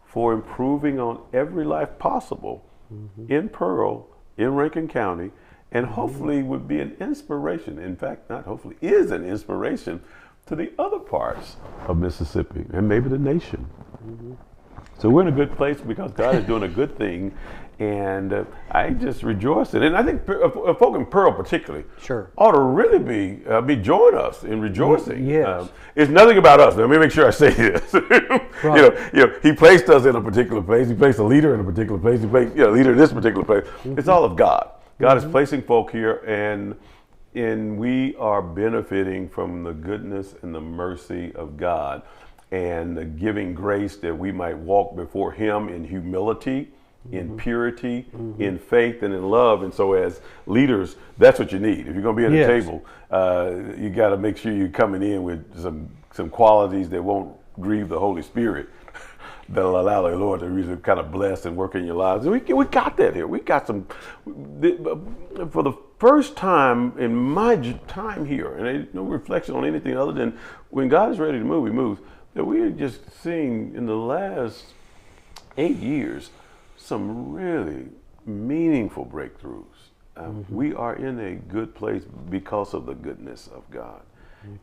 [SPEAKER 5] for improving on every life possible in Pearl, in Rankin County, and hopefully would be an inspiration. In fact, not hopefully, is an inspiration to the other parts of Mississippi and maybe the nation. So we're in a good place because God is doing a good thing, and I just rejoice in it. And I think folk in Pearl particularly ought to really be join us in rejoicing.
[SPEAKER 1] Yes.
[SPEAKER 5] It's nothing about us. Let me make sure I say this. Right. He placed us in a particular place. He placed a leader in a particular place. He placed a leader in this particular place. It's all of God. God is placing folk here, and we are benefiting from the goodness and the mercy of God and the giving grace that we might walk before Him in humility, in purity, in faith, and in love. And so as leaders, that's what you need. If you're going to be at a table, you got to make sure you're coming in with some qualities that won't grieve the Holy Spirit, that'll allow the Lord to really kind of bless and work in your lives. And we got that here. We got some, for the first time in my time here, and there's no reflection on anything other than when God is ready to move, He moves, that we are just seeing in the last 8 years some really meaningful breakthroughs. We are in a good place because of the goodness of God.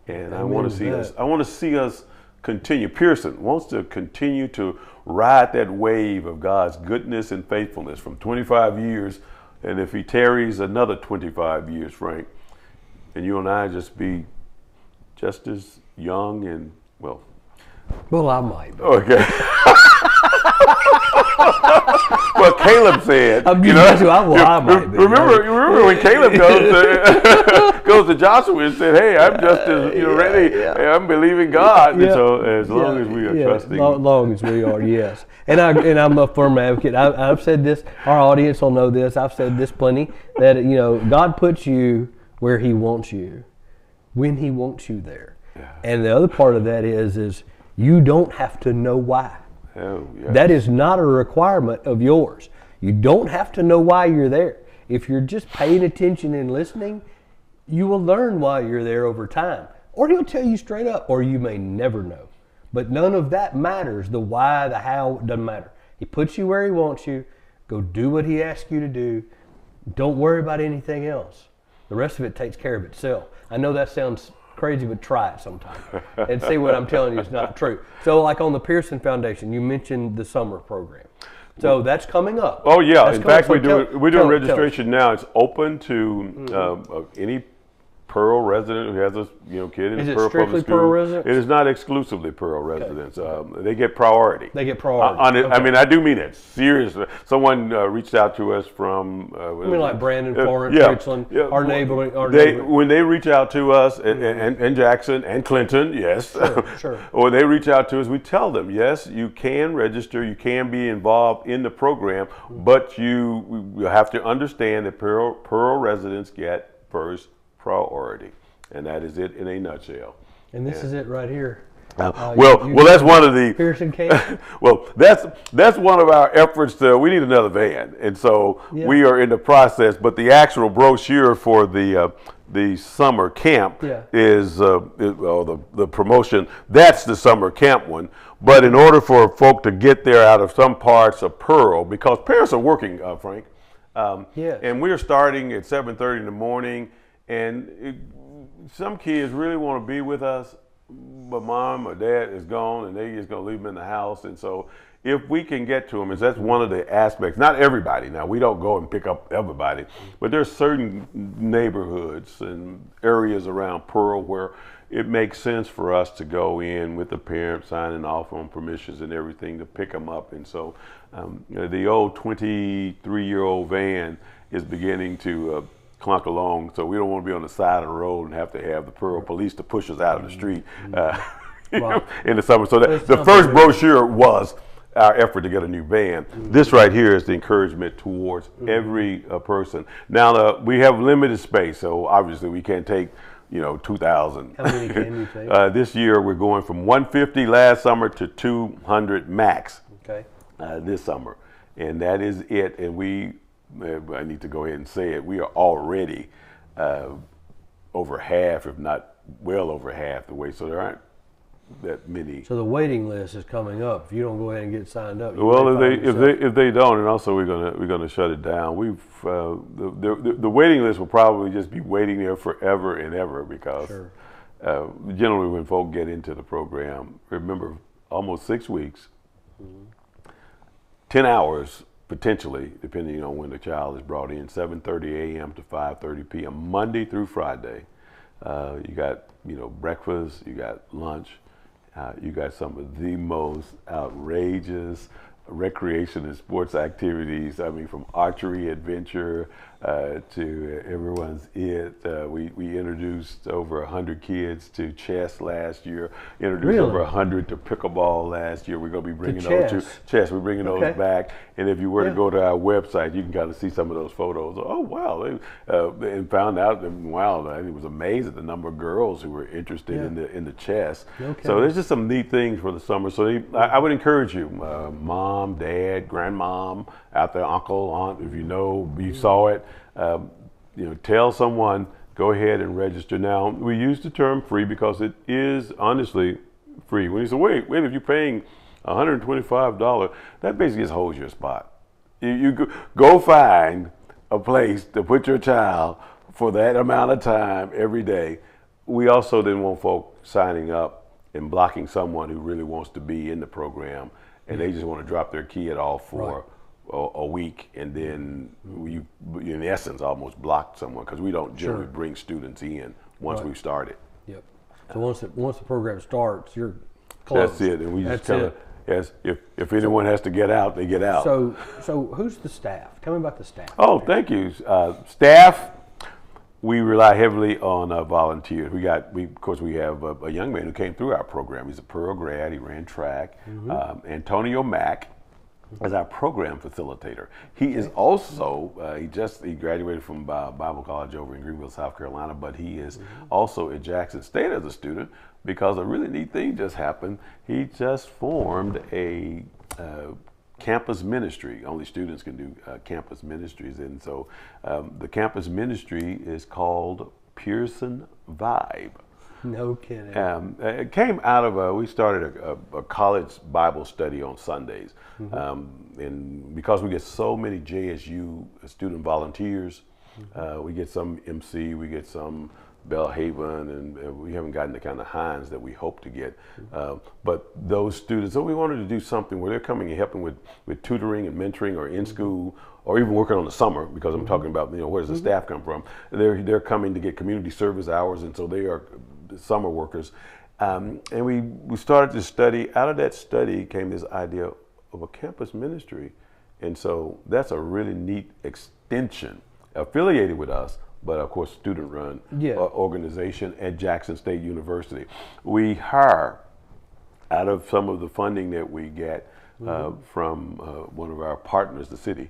[SPEAKER 5] And I want to see us continue. Pearson wants to continue to ride that wave of God's goodness and faithfulness from 25 years. And if He tarries another 25 years, Frank, and you and I just be just as young and, well,
[SPEAKER 1] I might.
[SPEAKER 5] Okay. Well, Caleb said,
[SPEAKER 1] I might be.
[SPEAKER 5] Remember when Caleb goes to Joshua and said, "Hey, I'm just as ready. Hey, I'm believing God." And so, as long as we are trusting,
[SPEAKER 1] long as we are, yes. And I'm a firm advocate. I've said this. Our audience will know this. I've said this plenty. That God puts you where He wants you, when He wants you there. Yeah. And the other part of that is you don't have to know why.
[SPEAKER 5] Oh, yes.
[SPEAKER 1] That is not a requirement of yours. You don't have to know why you're there. If you're just paying attention and listening, you will learn why you're there over time. Or He'll tell you straight up, or you may never know. But none of that matters. The why, the how, doesn't matter. He puts you where He wants you. Go do what He asks you to do. Don't worry about anything else. The rest of it takes care of itself. I know that sounds crazy, but try it sometime and see what I'm telling you is not true. So like on the Pearson Foundation, you mentioned the summer program. So that's coming up.
[SPEAKER 5] Oh yeah, in fact we're doing registration now. It's open to any Pearl resident who has a kid in Pearl Public School.
[SPEAKER 1] Pearl residents?
[SPEAKER 5] It is not exclusively Pearl residents. They get priority.
[SPEAKER 1] They get priority.
[SPEAKER 5] I mean, I do mean it seriously. Someone reached out to us from.
[SPEAKER 1] Like Brandon, Florence, Richland, our neighbor.
[SPEAKER 5] When they reach out to us, and Jackson and Clinton, yes.
[SPEAKER 1] Sure.
[SPEAKER 5] When they reach out to us, we tell them, yes, you can register, you can be involved in the program, but you have to understand that Pearl residents get first priority, and that is it in a nutshell.
[SPEAKER 1] And this is it right here.
[SPEAKER 5] Well, that's one of the
[SPEAKER 1] Pearson Camp.
[SPEAKER 5] Well, that's one of our efforts. We need another van, and so we are in the process. But the actual brochure for the summer camp is the promotion. That's the summer camp one. But in order for folk to get there out of some parts of Pearl, because parents are working, Frank, and we're starting at 7:30 in the morning. And some kids really want to be with us, but mom or dad is gone and they just gonna leave them in the house. And so if we can get to them, is that's one of the aspects. Not everybody. Now we don't go and pick up everybody, but there's certain neighborhoods and areas around Pearl where it makes sense for us to go in with the parents signing off on permissions and everything to pick them up. And so the old 23-year-old van is beginning to clunk along, so we don't want to be on the side of the road and have to have the Pearl police to push us out of the street in the summer. So the first brochure was our effort to get a new van. This right here is the encouragement towards every person. Now we have limited space, so obviously we can't take 2,000.
[SPEAKER 1] How many can you take?
[SPEAKER 5] This year we're going from 150 last summer to 200 max.
[SPEAKER 1] Okay.
[SPEAKER 5] This summer, and that is it. And I need to go ahead and say it. We are already over half, if not well over half the way. So there aren't that many.
[SPEAKER 1] So the waiting list is coming up. If you don't go ahead and get signed up,
[SPEAKER 5] Well, if they don't, and also we're gonna shut it down. The waiting list will probably just be waiting there forever and ever because generally when folk get into the program, remember almost 6 weeks, 10 hours. Potentially, depending on when the child is brought in, 7:30 a.m. to 5:30 p.m. Monday through Friday. You got breakfast, you got lunch, you got some of the most outrageous recreation and sports activities. I mean, from archery adventure to everyone's it. We introduced over 100 kids to chess last year. Introduced over 100 to pickleball last year. We're going to be bringing those to chess. We're bringing those back. And if you were to go to our website, you can kind of see some of those photos. Oh wow! And found out that wow, I was amazed at the number of girls who were interested in the chess. So there's just some neat things for the summer. So I would encourage you, mom, dad, grandmom, out there, uncle, aunt, if you saw it, tell someone, go ahead and register. Now, we use the term free because it is honestly free. When you say, wait, if you're paying $125, that basically just holds your spot. You go find a place to put your child for that amount of time every day. We also didn't want folk signing up and blocking someone who really wants to be in the program and they just want to drop their kid off for a week, and then you, in essence, almost block someone because we don't generally bring students in once we've started.
[SPEAKER 1] Yep. So once the program starts, you're closed.
[SPEAKER 5] That's it, and we just kind of if anyone has to get out, they get out.
[SPEAKER 1] So who's the staff? Tell me about the staff.
[SPEAKER 5] Oh, thank you, staff. We rely heavily on volunteers. We have a young man who came through our program. He's a Pearl grad. He ran track. Antonio Mack is our program facilitator. He is also he graduated from Bible College over in Greenville, South Carolina, but he is also at Jackson State as a student because a really neat thing just happened. He just formed a campus ministry. Only students can do campus ministries, and so the campus ministry is called Pearson Vibe.
[SPEAKER 1] No kidding.
[SPEAKER 5] It came out of we started a college Bible study on Sundays, and because we get so many JSU student volunteers, we get some MC, we get some Belhaven, and we haven't gotten the kind of Hines that we hope to get. But those students, so we wanted to do something where they're coming and helping with tutoring and mentoring or in school, or even working on the summer, because I'm talking about, where does the staff come from? They're coming to get community service hours, and so they are summer workers. And we started to study. Out of that study came this idea of a campus ministry. And so that's a really neat extension affiliated with us, but of course student-run organization at Jackson State University. We hire, out of some of the funding that we get from one of our partners, the city,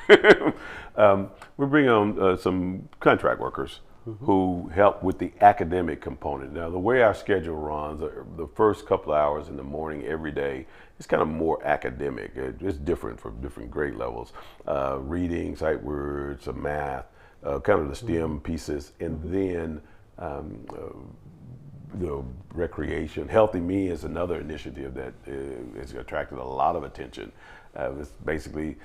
[SPEAKER 5] we bring on some contract workers who help with the academic component. Now, the way our schedule runs, the first couple of hours in the morning every day, it's kind of more academic. It's different for different grade levels. Reading, sight words, math, kind of the STEM pieces, and then the recreation. Healthy Me is another initiative that has attracted a lot of attention. It's basically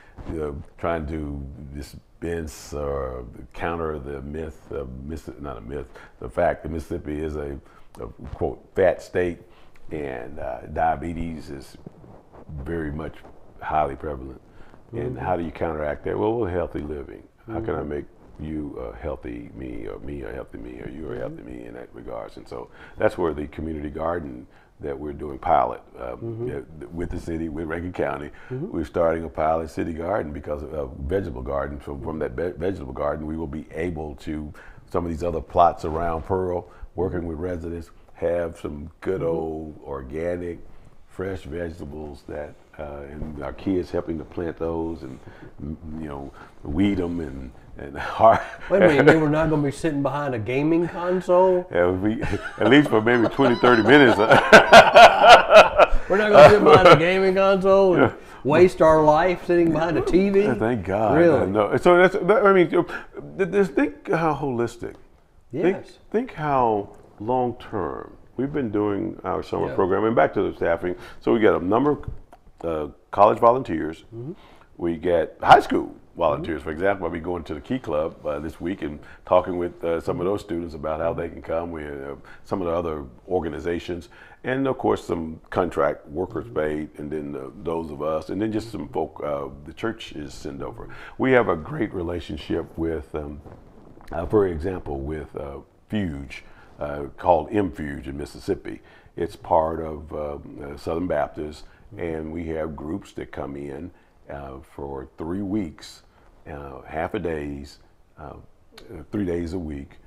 [SPEAKER 5] trying to dispense or counter the myth, not a myth, the fact that Mississippi is a quote fat state, and diabetes is very much highly prevalent. And how do you counteract that? Well, with healthy living. How can I make you a healthy me, or me a healthy me, or you a healthy me in that regards? And so that's where the community garden that we're doing pilot with the city, with Rankin County. We're starting a pilot city garden because of vegetable garden. So from that vegetable garden, we will be able to, some of these other plots around Pearl, working with residents, have some good old organic, fresh vegetables that, and our kids helping to plant those and, weed them and
[SPEAKER 1] Wait a minute, they were not going to be sitting behind a gaming console?
[SPEAKER 5] Yeah, at least for maybe 20, 30 minutes.
[SPEAKER 1] We're not going to sit behind a gaming console and waste our life sitting behind a TV?
[SPEAKER 5] Thank God.
[SPEAKER 1] Really?
[SPEAKER 5] No. So just think how holistic.
[SPEAKER 1] Yes.
[SPEAKER 5] Think how long term. We've been doing our summer program, and back to the staffing. So we got a number of college volunteers. We get high school volunteers. For example, I'll be going to the Key Club this week and talking with some of those students about how they can come. We have some of the other organizations, and of course some contract workers paid, and then those of us, and then just some folk the church is sent over. We have a great relationship with, for example, with Fuge, called MFuge in Mississippi. It's part of Southern Baptist, and we have groups that come in for 3 weeks, half a days, 3 days a week.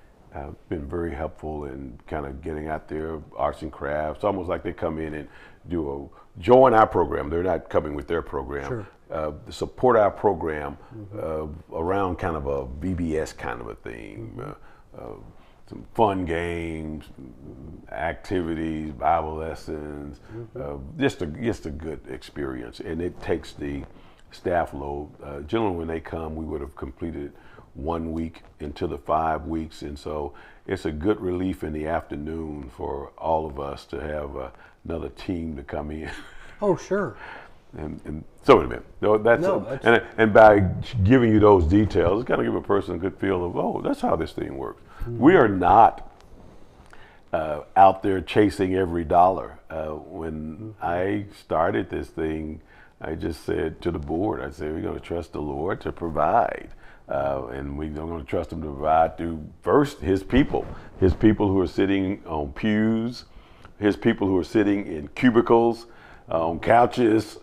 [SPEAKER 5] Been very helpful in kind of getting out there, arts and crafts, almost like they come in and join our program. They're not coming with their program. Sure. Support our program around kind of a VBS kind of a theme. Some fun games, activities, Bible lessons, just a good experience. And it takes the staff load. Generally, when they come, we would have completed 1 week into the 5 weeks, and so it's a good relief in the afternoon for all of us to have another team to come in.
[SPEAKER 1] Oh, sure.
[SPEAKER 5] And so wait a minute. And by giving you those details, it's kind of give a person a good feel of, oh, that's how this thing works. We are not out there chasing every dollar. When I started this thing, I just said to the board, I said, we're going to trust the Lord to provide. And we're going to trust him to provide through first his people who are sitting on pews, his people who are sitting in cubicles, on couches,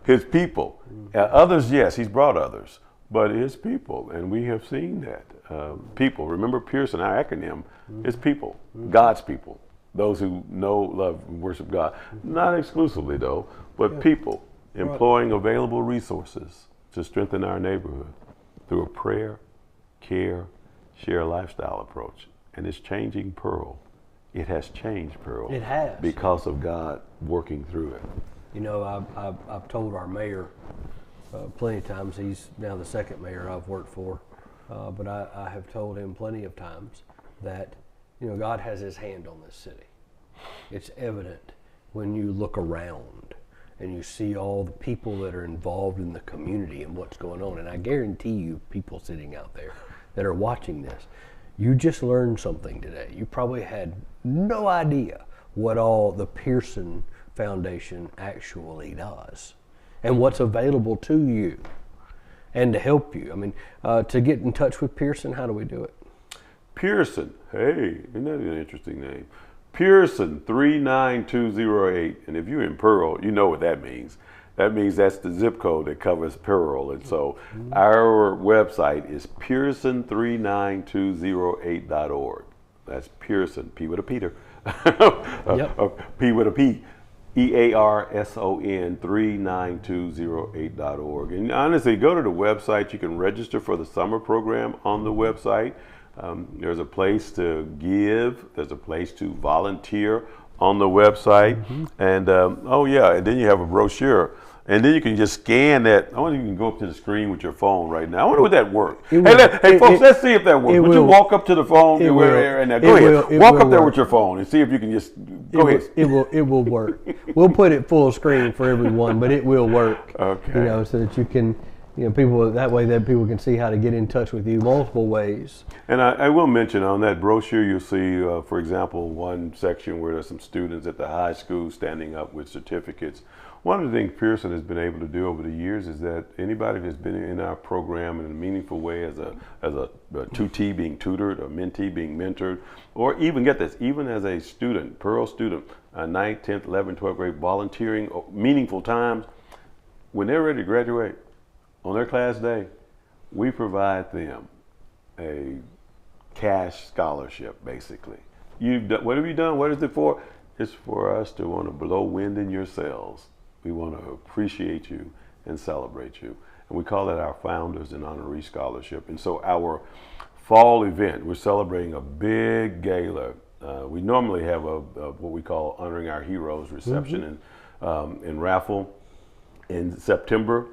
[SPEAKER 5] his people. Others, yes, he's brought others, but his people, and we have seen that. People, remember Pearson, our acronym is people, God's people, those who know, love, and worship God. Not exclusively though, but people employing available resources to strengthen our neighborhood through a prayer, care, share lifestyle approach. And it's changing Pearl. It has changed Pearl.
[SPEAKER 1] It has.
[SPEAKER 5] Because of God working through it.
[SPEAKER 1] You know, I've told our mayor plenty of times, he's now the second mayor I've worked for, but I have told him plenty of times that, you know, God has his hand on this city. It's evident when you look around and you see all the people that are involved in the community and what's going on. And I guarantee you, people sitting out there that are watching this, you just learned something today. You probably had no idea what all the Pearson Foundation actually does and what's available to you and to help you. I mean, to get in touch with Pearson, how do we do it?
[SPEAKER 5] Pearson, hey, isn't that an interesting name? Pearson 39208, and if you're in Pearl, you know what that means. That means that's the zip code that covers Pearl, and so our website is pearson39208.org. That's Pearson, P with a Peter, P with a P, EARSON 39208.org. And honestly, go to the website. You can register for the summer program on the website. There's a place to give. There's a place to volunteer on the website. And and then you have a brochure And then you can just scan that. I wonder if you can go up to the screen with your phone right now. I wonder would that work.
[SPEAKER 1] It
[SPEAKER 5] Hey,
[SPEAKER 1] will.
[SPEAKER 5] hey folks, let's see if that works. Would you
[SPEAKER 1] will.
[SPEAKER 5] walk up to the phone?
[SPEAKER 1] It
[SPEAKER 5] and
[SPEAKER 1] will.
[SPEAKER 5] and
[SPEAKER 1] It
[SPEAKER 5] go ahead.
[SPEAKER 1] will. It
[SPEAKER 5] Walk
[SPEAKER 1] will
[SPEAKER 5] up there
[SPEAKER 1] work.
[SPEAKER 5] with your phone and see if you can just go ahead.
[SPEAKER 1] It will work. We'll put it full screen for everyone, but it will work.
[SPEAKER 5] Okay.
[SPEAKER 1] You know, so that you can, people that way that people can see how to get in touch with you multiple ways.
[SPEAKER 5] And I will mention on that brochure, you'll see, for example, one section where there's some students at the high school standing up with certificates. One of the things Pearson has been able to do over the years is that anybody that's been in our program in a meaningful way as a tutee being tutored, a mentee being mentored, or even, get this, even as a student, Pearl student, 9th, 10th, 11th, 12th grade, volunteering meaningful times, when they're ready to graduate on their class day, we provide them a cash scholarship, basically. What have you done? What is it for? It's for us to want to blow wind in your sails. We want to appreciate you and celebrate you. And we call that our Founders and Honoree Scholarship. And so our fall event, we're celebrating a big gala. We normally have what we call Honoring Our Heroes reception and raffle in September.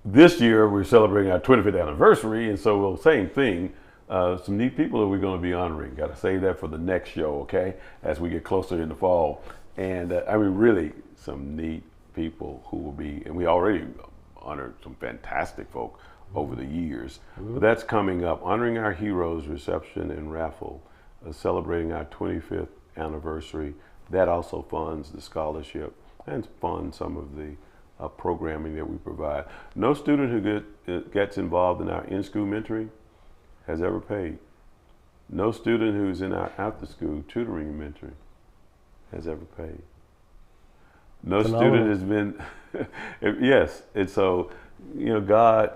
[SPEAKER 5] This year we're celebrating our 25th anniversary, and so same thing. Some neat people that we're going to be honoring. Got to save that for the next show, okay? As we get closer in the fall. And I mean, really, some neat people who will be, and we already honored some fantastic folk over the years. But that's coming up. Honoring Our Heroes reception and raffle, celebrating our 25th anniversary. That also funds the scholarship and funds some of the programming that we provide. No student who gets involved in our in-school mentoring has ever paid. No student who's in our after-school tutoring and mentoring has ever paid. No student has been, yes. And so, God,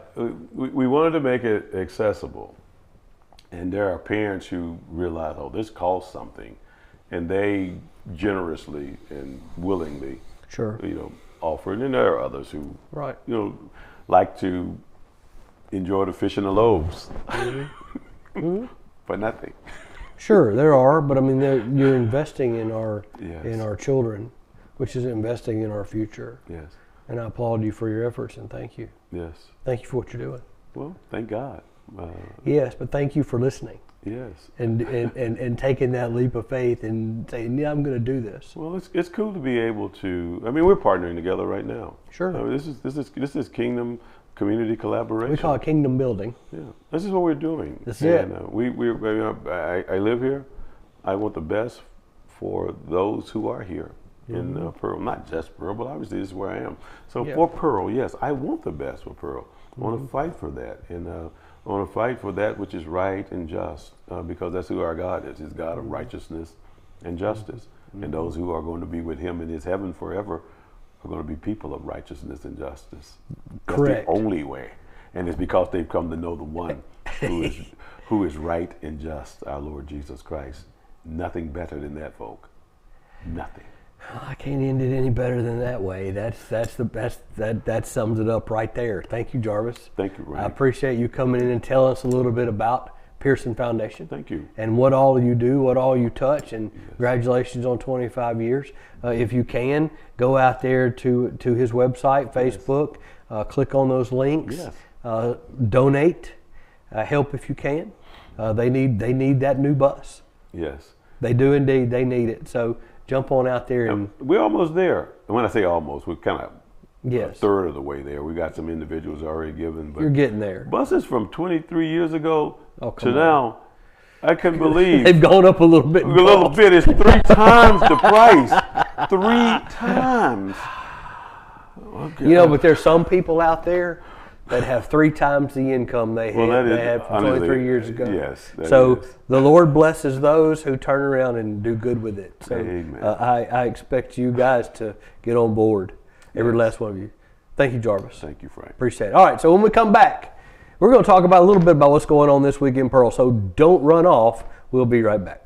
[SPEAKER 5] we wanted to make it accessible. And there are parents who realize, oh, this costs something. And they generously and willingly, offer it. And there are others who, like to enjoy the fish and the loaves for nothing.
[SPEAKER 1] Sure, there are, but I mean, you're investing in our children, which is investing in our future.
[SPEAKER 5] Yes.
[SPEAKER 1] And I applaud you for your efforts and thank you.
[SPEAKER 5] Yes.
[SPEAKER 1] Thank you for what you're doing.
[SPEAKER 5] Well, thank God.
[SPEAKER 1] Yes, but thank you for listening.
[SPEAKER 5] Yes.
[SPEAKER 1] And taking that leap of faith and saying, yeah, I'm going to do this.
[SPEAKER 5] Well, it's cool to be able to. I mean, we're partnering together right now.
[SPEAKER 1] Sure.
[SPEAKER 5] I mean, this is Kingdom community collaboration.
[SPEAKER 1] We call it kingdom building.
[SPEAKER 5] Yeah, this is what we're doing.
[SPEAKER 1] This is it.
[SPEAKER 5] I live here. I want the best for those who are here in Pearl. Not just Pearl, but obviously this is where I am. So for Pearl, yes, I want the best for Pearl. I want to fight for that, and I want to fight for that which is right and just, because that's who our God is. He's God of righteousness and justice, and those who are going to be with Him in His heaven forever are going to be people of righteousness and justice. That's
[SPEAKER 1] Correct.
[SPEAKER 5] the only way, and it's because they've come to know the one who is right and just, our Lord Jesus Christ. Nothing better than that, folk. Nothing.
[SPEAKER 1] I can't end it any better than that way. That sums it up right there. Thank you, Jarvis.
[SPEAKER 5] Thank you, Ray.
[SPEAKER 1] I appreciate you coming in and telling us a little bit about Pearson Foundation.
[SPEAKER 5] Thank you.
[SPEAKER 1] And what all you do, what all you touch, and congratulations on 25 years. If you can, go out there to his website, Facebook, click on those links, donate, help if you can. They need that new bus.
[SPEAKER 5] Yes.
[SPEAKER 1] They do indeed. They need it. So jump on out there and
[SPEAKER 5] we're almost there. And when I say almost, we're kind of a
[SPEAKER 1] yes,
[SPEAKER 5] third of the way there. We got some individuals already given, but
[SPEAKER 1] you're getting there.
[SPEAKER 5] buses from 23 years ago to
[SPEAKER 1] come on.
[SPEAKER 5] now, I couldn't believe.
[SPEAKER 1] They've gone up a little bit.
[SPEAKER 5] A little bit. It's 3 times the price. 3 times. Okay.
[SPEAKER 1] You know, but there's some people out there that have 3 times the income they had from 23 years ago.
[SPEAKER 5] Yes.
[SPEAKER 1] So the Lord blesses those who turn around and do good with it. So
[SPEAKER 5] Amen.
[SPEAKER 1] I expect you guys to get on board, every last one of you. Thank you, Jarvis.
[SPEAKER 5] Thank you, Frank.
[SPEAKER 1] Appreciate it. All right, so when we come back, we're going to talk about a little bit about what's going on this week in Pearl. So don't run off. We'll be right back.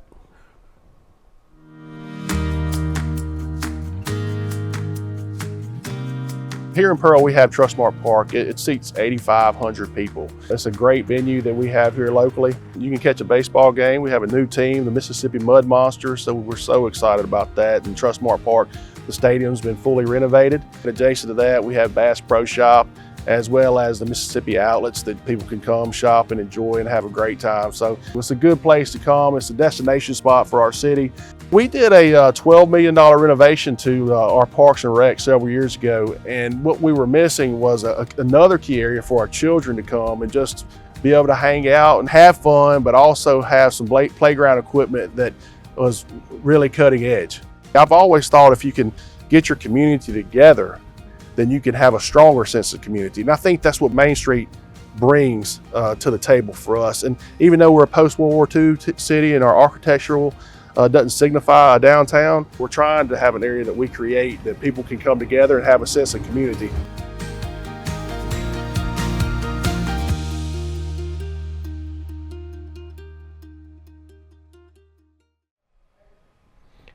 [SPEAKER 2] Here in Pearl, we have Trustmark Park. It seats 8,500 people. It's a great venue that we have here locally. You can catch a baseball game. We have a new team, the Mississippi Mud Monsters, so we're so excited about that. And Trustmark Park The stadium's been fully renovated. Adjacent to that, we have Bass Pro Shop, as well as the Mississippi outlets that people can come shop and enjoy and have a great time. So it's a good place to come. It's a destination spot for our city. We did a $12 million renovation to our Parks and Rec several years ago, and what we were missing was another key area for our children to come and just be able to hang out and have fun, but also have some playground equipment that was really cutting edge. I've always thought if you can get your community together, then you can have a stronger sense of community. And I think that's what Main Street brings to the table for us. And even though we're a post-World War II city and our architectural doesn't signify a downtown, we're trying to have an area that we create that people can come together and have a sense of community.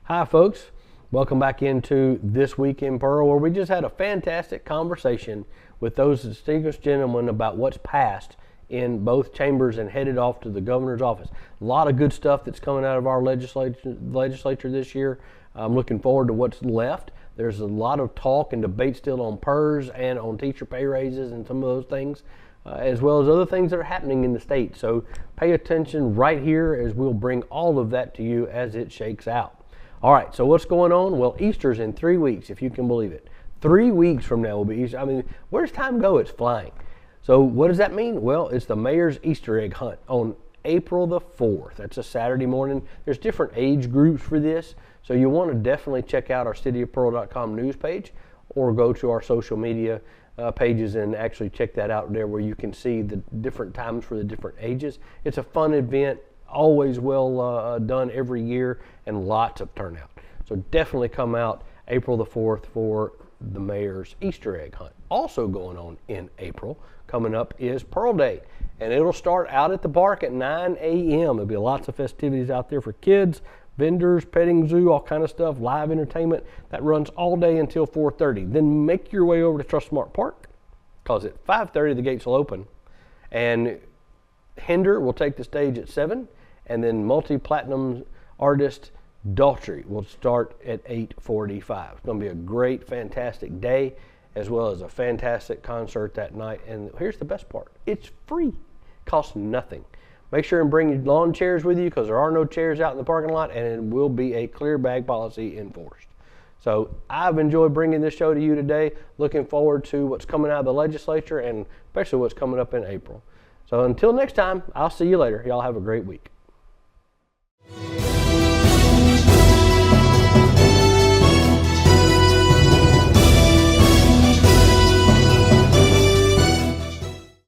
[SPEAKER 1] Hi folks, welcome back into This Week in Pearl, where we just had a fantastic conversation with those distinguished gentlemen about what's passed in both chambers and headed off to the governor's office. A lot of good stuff that's coming out of our legislature this year. I'm looking forward to what's left. There's a lot of talk and debate still on PERS and on teacher pay raises and some of those things, as well as other things that are happening in the state. So pay attention right here as we'll bring all of that to you as it shakes out. All right, so what's going on? Well, Easter's in 3 weeks, if you can believe it. 3 weeks from now will be Easter. I mean, where's time go? It's flying. So what does that mean? Well, it's the mayor's Easter egg hunt on April the 4th. That's a Saturday morning. There's different age groups for this, so you want to definitely check out our cityofpearl.com news page or go to our social media pages and actually check that out there where you can see the different times for the different ages. It's a fun event. Always well done every year, and lots of turnout. So definitely come out April the 4th for the mayor's Easter egg hunt. Also going on in April, coming up, is Pearl Day, and it'll start out at the park at 9 a.m. There'll be lots of festivities out there for kids, vendors, petting zoo, all kind of stuff, live entertainment. That runs all day until 4:30. Then make your way over to Trustmark Park, because at 5:30 the gates will open, and Hinder will take the stage at 7, and then multi-platinum artist Daltrey will start at 8:45. It's going to be a great, fantastic day, as well as a fantastic concert that night. And here's the best part. It's free. Costs nothing. Make sure and bring your lawn chairs with you, because there are no chairs out in the parking lot, and it will be a clear bag policy enforced. So I've enjoyed bringing this show to you today. Looking forward to what's coming out of the legislature, and especially what's coming up in April. So until next time, I'll see you later. Y'all have a great week.